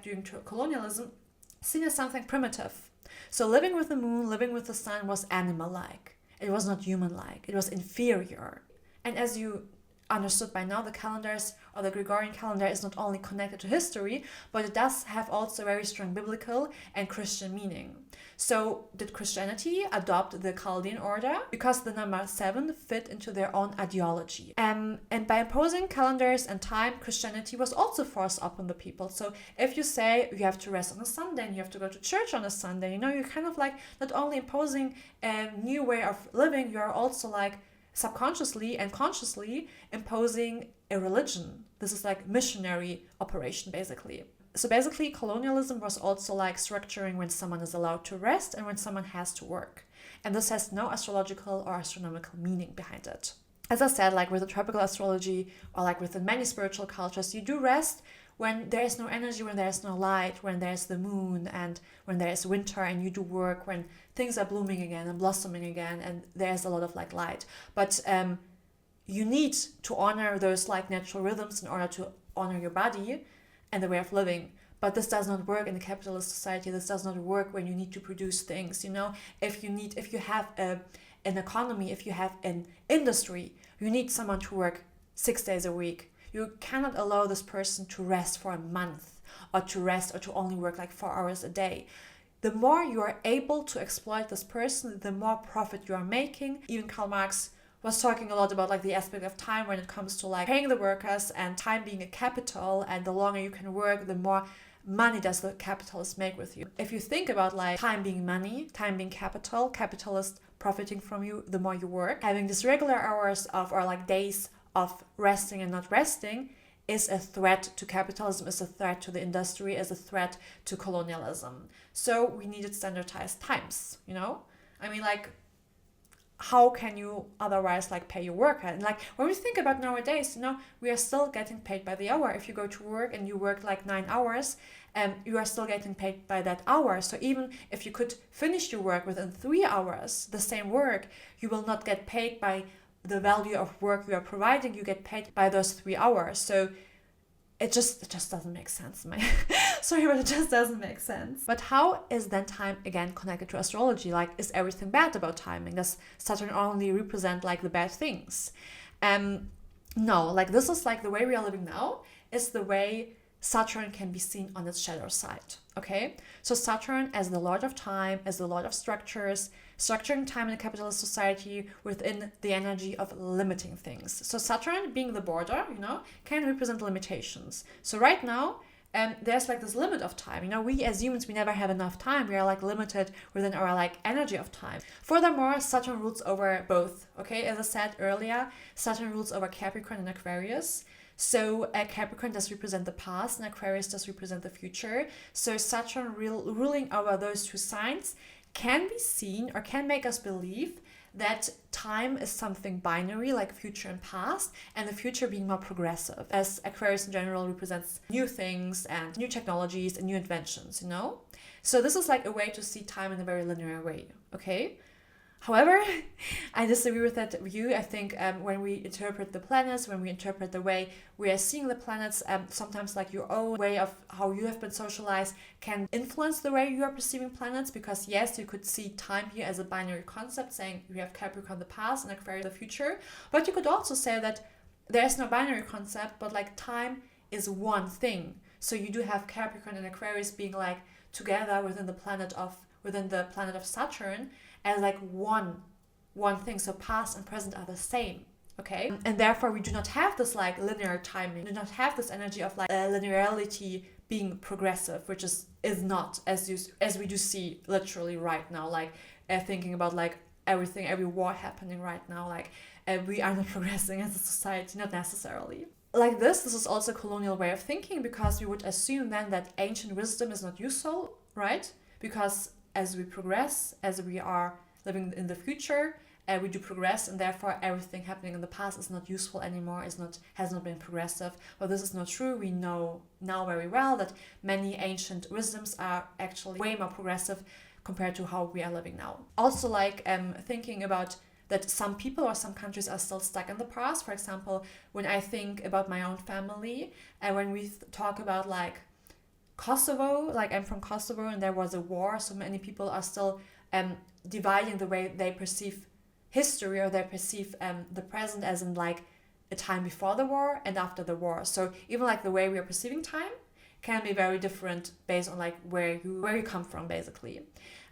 during colonialism, seen as something primitive. So living with the moon, living with the sun was animal-like. It was not human-like. It was inferior. And as you understood by now, the calendars, or the Gregorian calendar, is not only connected to history, but it does have also very strong biblical and Christian meaning. So did Christianity adopt the Chaldean order? Because the number 7 fit into their own ideology. And by imposing calendars and time, Christianity was also forced upon the people. So if you say you have to rest on a Sunday and you have to go to church on a Sunday, you're kind of like not only imposing a new way of living, you are also like subconsciously and consciously imposing a religion. This is like missionary operation, basically. So basically, colonialism was also like structuring when someone is allowed to rest and when someone has to work. And this has no astrological or astronomical meaning behind it. As I said, like with the tropical astrology, or like within many spiritual cultures, you do rest when there is no energy, when there is no light, when there is the moon, and when there is winter, and you do work when things are blooming again and blossoming again, and there's a lot of like light. But you need to honor those like natural rhythms in order to honor your body and the way of living. But this does not work in a capitalist society. This does not work when you need to produce things. If you have an economy, if you have an industry, you need someone to work 6 days a week. You cannot allow this person to rest for a month, or to only work like 4 hours a day. The more you are able to exploit this person, the more profit you are making. Even Karl Marx was talking a lot about like the aspect of time when it comes to like paying the workers, and time being a capital, and the longer you can work, the more money does the capitalist make with you. If you think about like time being money, time being capital, capitalist profiting from you the more you work, having these regular hours of, or like days of resting and not resting, is a threat to capitalism, is a threat to the industry, is a threat to colonialism. So we needed standardized times, I mean, like, how can you otherwise like pay your worker? And like when we think about nowadays, we are still getting paid by the hour. If you go to work and you work like 9 hours, you are still getting paid by that hour. So even if you could finish your work within 3 hours, the same work, you will not get paid by the value of work you are providing. You get paid by those 3 hours. So it just doesn't make sense. Sorry, but it just doesn't make sense. But how is then time again connected to astrology? Like, is everything bad about timing? Does Saturn only represent like the bad things? No, like this is like the way we are living now is the way Saturn can be seen on its shadow side. Okay, so Saturn as the lord of time, as the lord of structures, structuring time in a capitalist society within the energy of limiting things. So Saturn being the border, can represent limitations. So right now, there's like this limit of time. We as humans, we never have enough time. We are like limited within our like energy of time. Furthermore, Saturn rules over both. Okay, as I said earlier, Saturn rules over Capricorn and Aquarius. So Capricorn does represent the past and Aquarius does represent the future. So Saturn ruling over those two signs can be seen or can make us believe that time is something binary, like future and past, and the future being more progressive, as Aquarius in general represents new things and new technologies and new inventions, So this is like a way to see time in a very linear way, okay? However, I disagree with that view. I think when we interpret the planets, when we interpret the way we are seeing the planets, sometimes like your own way of how you have been socialized can influence the way you are perceiving planets. Because yes, you could see time here as a binary concept, saying you have Capricorn the past and Aquarius the future. But you could also say that there is no binary concept, but like time is one thing. So you do have Capricorn and Aquarius being like together within the planet of Saturn as like one thing. So past and present are the same. Okay, and therefore we do not have this like linear timing. We do not have this energy of like linearity being progressive, which is not as we do see literally right now. Like thinking about like every war happening right now. Like we are not progressing as a society, not necessarily. Like this is also a colonial way of thinking, because we would assume then that ancient wisdom is not useful, right? Because as we progress, as we are living in the future, we do progress, and therefore everything happening in the past is not useful anymore, has not been progressive. But this is not true. We know now very well that many ancient wisdoms are actually way more progressive compared to how we are living now. Also, like thinking about that some people or some countries are still stuck in the past. For example, when I think about my own family, and when we talk about like Kosovo, like I'm from Kosovo and there was a war, so many people are still dividing the way they perceive history, or they perceive the present as in like a time before the war and after the war. So even like the way we are perceiving time can be very different based on like where you come from, basically.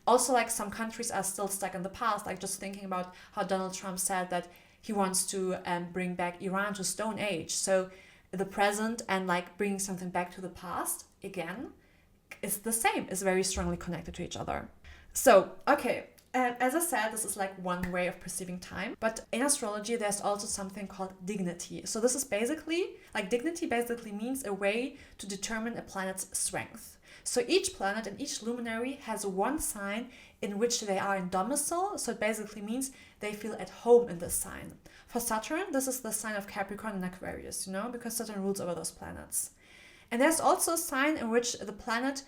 Also, like some countries are still stuck in the past, like just thinking about how Donald Trump said that he wants to bring back Iran to Stone Age. So the present and like bringing something back to the past, again, is the same, is very strongly connected to each other. So, okay, as I said, this is like one way of perceiving time. But in astrology, there's also something called dignity. So this is basically, like dignity basically means a way to determine a planet's strength. So each planet and each luminary has one sign in which they are in domicile. So it basically means they feel at home in this sign. For Saturn, this is the sign of Capricorn and Aquarius, because Saturn rules over those planets. And there's also a sign in which the planet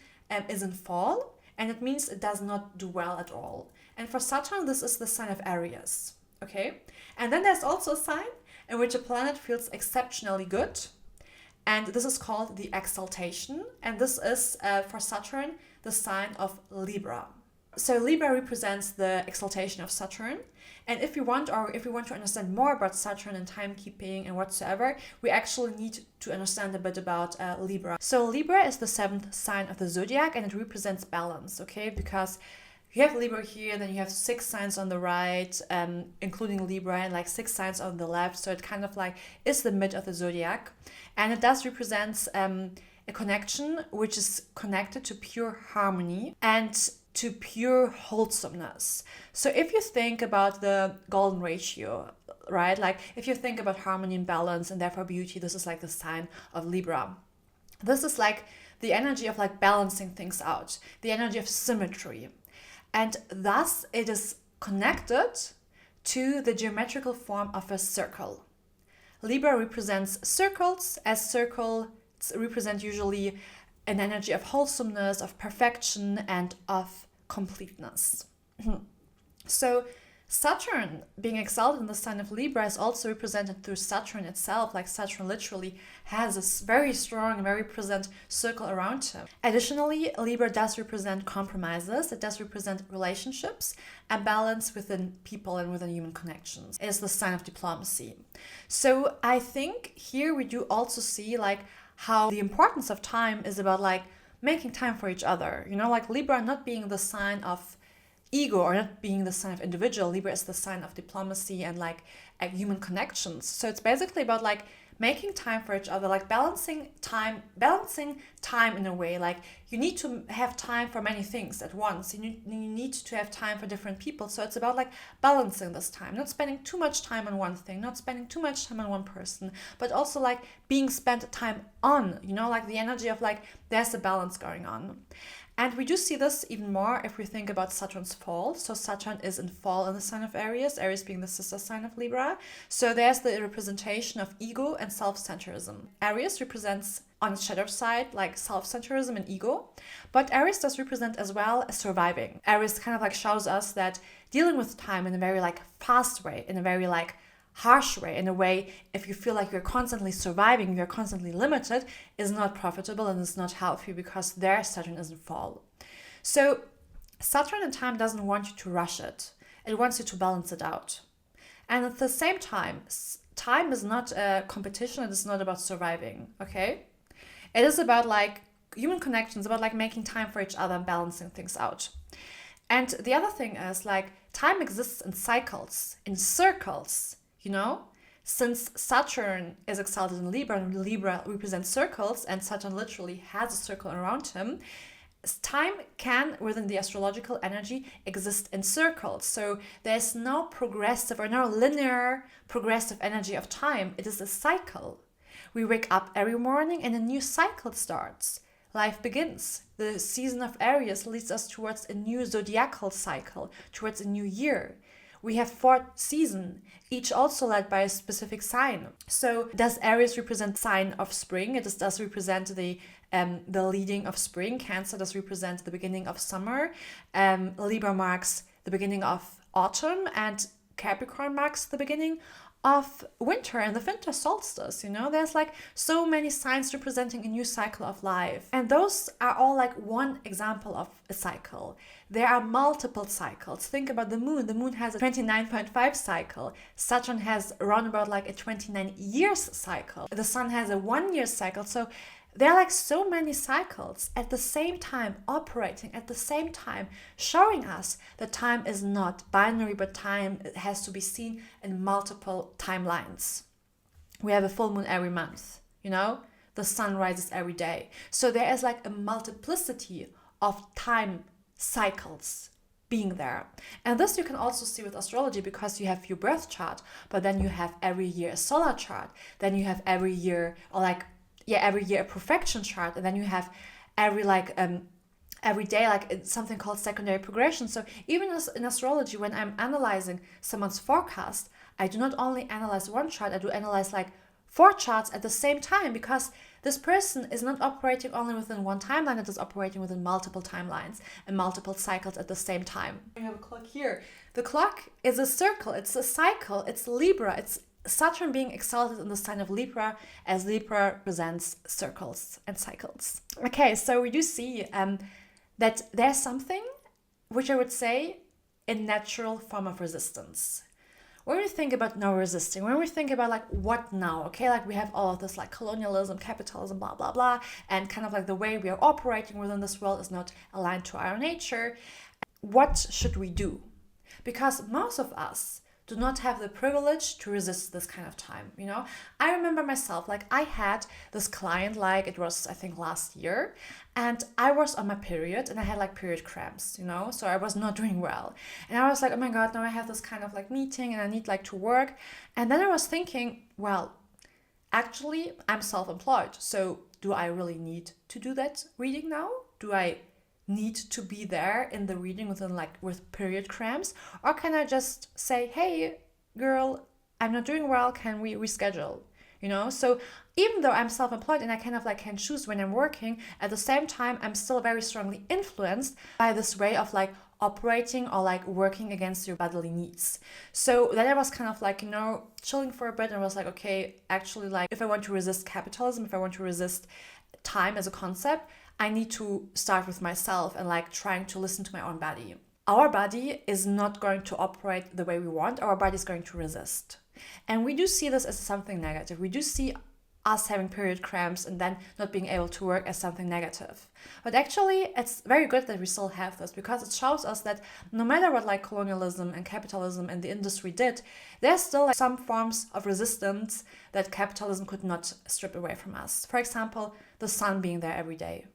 is in fall, and it means it does not do well at all. And for Saturn, this is the sign of Aries, okay? And then there's also a sign in which a planet feels exceptionally good, and this is called the exaltation, and this is, for Saturn, the sign of Libra. So Libra represents the exaltation of Saturn, and if we want to understand more about Saturn and timekeeping and whatsoever, we actually need to understand a bit about Libra. So Libra is the 7th sign of the zodiac, and it represents balance, okay? Because you have Libra here, then you have 6 signs on the right, including Libra, and like 6 signs on the left. So it kind of like is the mid of the zodiac, and it does represent a connection which is connected to pure harmony and to pure wholesomeness. So if you think about the golden ratio, right? Like if you think about harmony and balance and therefore beauty, this is like the sign of Libra. This is like the energy of like balancing things out, the energy of symmetry. And thus it is connected to the geometrical form of a circle. Libra represents circles, as circles represent usually an energy of wholesomeness, of perfection, and of completeness. So Saturn being exalted in the sign of Libra is also represented through Saturn itself. Like Saturn literally has a very strong and very present circle around him. Additionally, Libra does represent compromises. It does represent relationships and balance within people and within human connections. It is the sign of diplomacy. So I think here we do also see like how the importance of time is about like making time for each other. Like Libra not being the sign of ego or not being the sign of individual. Libra is the sign of diplomacy and like human connections. So it's basically about like making time for each other, like balancing time in a way. Like you need to have time for many things at once. You need to have time for different people. So it's about like balancing this time, not spending too much time on one thing, not spending too much time on one person, but also like being spent time on, like the energy of like there's a balance going on. And we do see this even more if we think about Saturn's fall. So Saturn is in fall in the sign of Aries, Aries being the sister sign of Libra. So there's the representation of ego and self-centerism. Aries represents on its shadow side like self-centerism and ego, but Aries does represent as well as surviving. Aries kind of like shows us that dealing with time in a very like fast way, in a very like harsh way, in a way if you feel like you're constantly surviving, you're constantly limited, is not profitable and is not healthy, because their Saturn is in fall. So Saturn in time doesn't want you to rush it. It wants you to balance it out. And at the same time, time is not a competition. It is not about surviving, okay? It is about like human connections, about like making time for each other and balancing things out. And the other thing is like time exists in cycles, in circles, you know? Since Saturn is exalted in Libra and Libra represents circles and Saturn literally has a circle around him, time can, within the astrological energy, exist in circles. So there's no progressive or no linear progressive energy of time. It is a cycle. We wake up every morning and a new cycle starts. Life begins. The season of Aries leads us towards a new zodiacal cycle, towards a new year. We have 4 seasons, each also led by a specific sign. So does Aries represent sign of spring? It does represent the leading of spring. Cancer does represent the beginning of summer. Libra marks the beginning of autumn, and Capricorn marks the beginning of winter and the winter solstice. You know, there's like so many signs representing a new cycle of life, and those are all like one example of a cycle. There are multiple cycles. Think about the moon has a 29.5 cycle. Saturn has around about like a 29 years cycle. The sun has a 1 year cycle. So there are like so many cycles at the same time, operating at the same time, showing us that time is not binary, but time has to be seen in multiple timelines. We have a full moon every month, you know, the sun rises every day. So there is like a multiplicity of time cycles being there. And this you can also see with astrology, because you have your birth chart, but then you have every year a solar chart, then you have every year every year a perfection chart, and then you have every day like something called secondary progression. So even as in astrology, when I'm analyzing someone's forecast, I do not only analyze one chart, I do analyze like 4 charts at the same time, because this person is not operating only within one timeline, it is operating within multiple timelines and multiple cycles at the same time. We have a clock here. The clock is a circle, it's a cycle, it's Libra, it's Saturn being exalted in the sign of Libra, as Libra represents circles and cycles. Okay, so we do see that there's something which I would say a natural form of resistance. When we think about no resisting, when we think about like what now, okay, like we have all of this like colonialism, capitalism, blah, blah, blah, and kind of like the way we are operating within this world is not aligned to our nature. What should we do? Because most of us do not have the privilege to resist this kind of time, you know? I remember myself, like I had this client, like it was, I think last year, and I was on my period and I had like period cramps, you know? So I was not doing well. And I was like, oh my God, now I have this kind of like meeting and I need like to work. And then I was thinking, well, actually I'm self-employed. So do I really need to do that reading now? Do I need to be there in the reading with period cramps, or can I just say, hey girl, I'm not doing well, can we reschedule, you know? So even though I'm self-employed and I kind of like can choose when I'm working, at the same time I'm still very strongly influenced by this way of like operating or like working against your bodily needs. So then I was kind of like, you know, chilling for a bit, and I was like, okay, actually, like if I want to resist capitalism, if I want to resist time as a concept, I need to start with myself and like trying to listen to my own body. Our body is not going to operate the way we want. Our body is going to resist. And we do see this as something negative. We do see us having period cramps and then not being able to work as something negative. But actually, it's very good that we still have this, because it shows us that no matter what like colonialism and capitalism and the industry did, there's still like some forms of resistance that capitalism could not strip away from us. For example, the sun being there every day.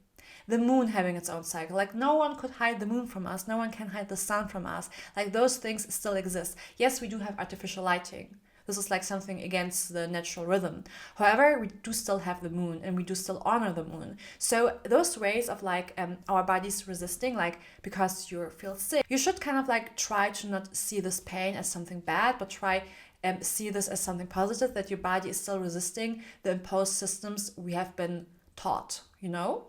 The moon having its own cycle. Like no one could hide the moon from us. No one can hide the sun from us. Like those things still exist. Yes, we do have artificial lighting. this is like something against the natural rhythm. However, we do still have the moon, and we do still honor the moon. So those ways of like our bodies resisting, like because you feel sick, you should kind of like try to not see this pain as something bad, but try see this as something positive, that your body is still resisting the imposed systems we have been taught, you know?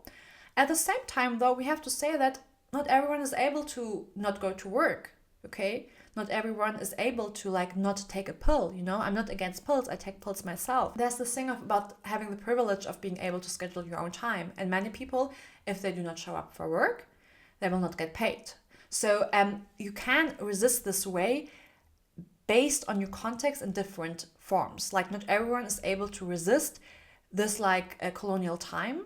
At the same time, though, we have to say that not everyone is able to not go to work, okay? Not everyone is able to like not take a pill, you know? I'm not against pills, I take pills myself. There's this thing about having the privilege of being able to schedule your own time. And many people, if they do not show up for work, they will not get paid. So you can resist this way based on your context in different forms. Like not everyone is able to resist this like a colonial time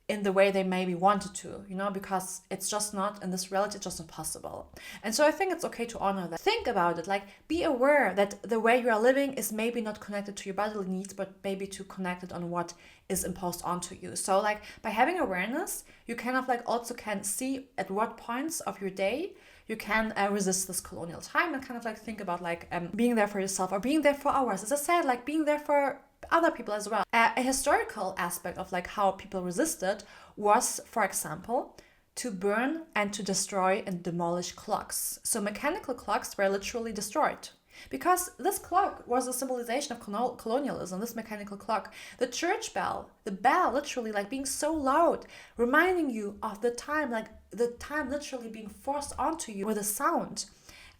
in the way they maybe wanted to, you know, because it's just not, in this reality, it's just not possible. And so I think it's okay to honor that. Think about it, like be aware that the way you are living is maybe not connected to your bodily needs, but maybe to connected on what is imposed onto you. So like by having awareness, you kind of like also can see at what points of your day you can resist this colonial time, and kind of like think about like being there for yourself or being there for others. As I said, like being there for other people as well. A historical aspect of like how people resisted was, for example, to burn and to destroy and demolish clocks. So mechanical clocks were literally destroyed. Because this clock was a symbolization of colonialism, this mechanical clock. The church bell, the bell literally like being so loud, reminding you of the time, like the time literally being forced onto you with a sound.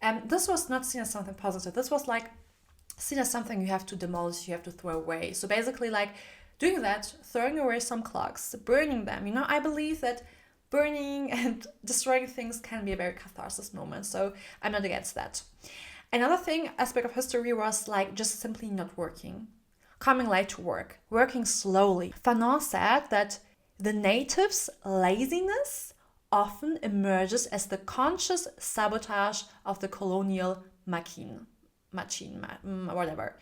And this was not seen as something positive. This was like seen as something you have to demolish, you have to throw away. So basically like doing that, throwing away some clocks, burning them. You know, I believe that burning and destroying things can be a very catharsis moment. So I'm not against that. Another aspect of history was like just simply not working, coming late to work, working slowly. Fanon said that the natives' laziness often emerges as the conscious sabotage of the colonial machine, whatever.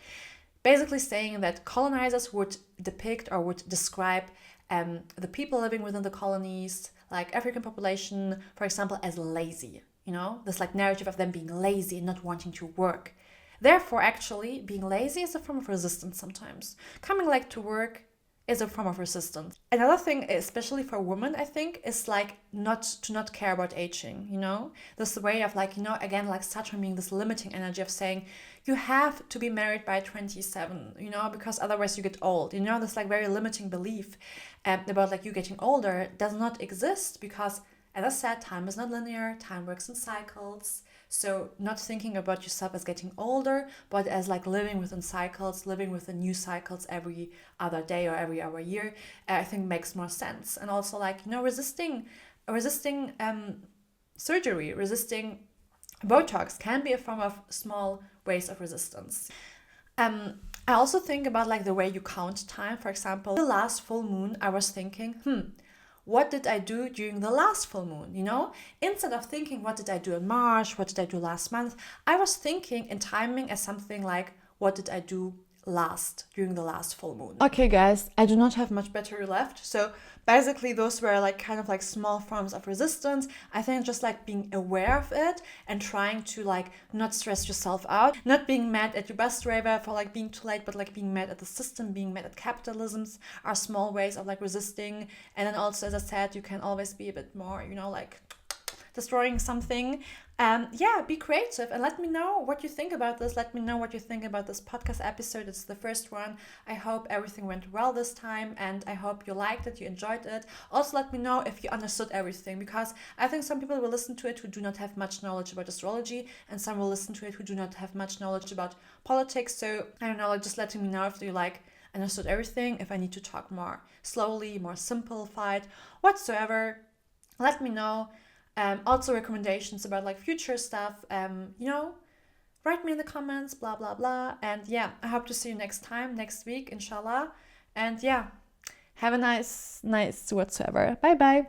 Basically saying that colonizers would depict or would describe the people living within the colonies, like African population, for example, as lazy. You know, this like narrative of them being lazy and not wanting to work. Therefore, actually, being lazy is a form of resistance sometimes. Coming late to work is a form of resistance. Another thing, especially for women, I think, is like not care about aging, you know? This way of like, you know, again, like Saturn being this limiting energy of saying, you have to be married by 27, you know, because otherwise you get old. You know, this like very limiting belief about like you getting older does not exist because, as I said, time is not linear, time works in cycles. So not thinking about yourself as getting older, but as like living within cycles, living within new cycles every other day or every other year, I think makes more sense. And also like, you know, resisting surgery, resisting Botox can be a form of small ways of resistance. I also think about like the way you count time. For example, the last full moon, I was thinking, what did I do during the last full moon, you know? Instead of thinking, what did I do in March? What did I do last month? I was thinking in timing as something like, what did I do during the last full moon? Okay, guys, I do not have much battery left. So basically those were like kind of like small forms of resistance. I think just like being aware of it and trying to like not stress yourself out, not being mad at your bus driver for like being too late, but like being mad at the system, being mad at capitalisms are small ways of like resisting. And then also, as I said, you can always be a bit more, you know, like destroying something. Be creative and let me know what you think about this. Let me know what you think about this podcast episode. It's the first one. I hope everything went well this time and I hope you liked it, you enjoyed it. Also, let me know if you understood everything, because I think some people will listen to it who do not have much knowledge about astrology, and some will listen to it who do not have much knowledge about politics. So I don't know, like just letting me know if you like understood everything, if I need to talk more slowly, more simplified, whatsoever. Let me know. Also recommendations about like future stuff, you know, write me in the comments, blah, blah, blah. And yeah, I hope to see you next week, inshallah. And yeah, have a nice whatsoever. Bye, bye.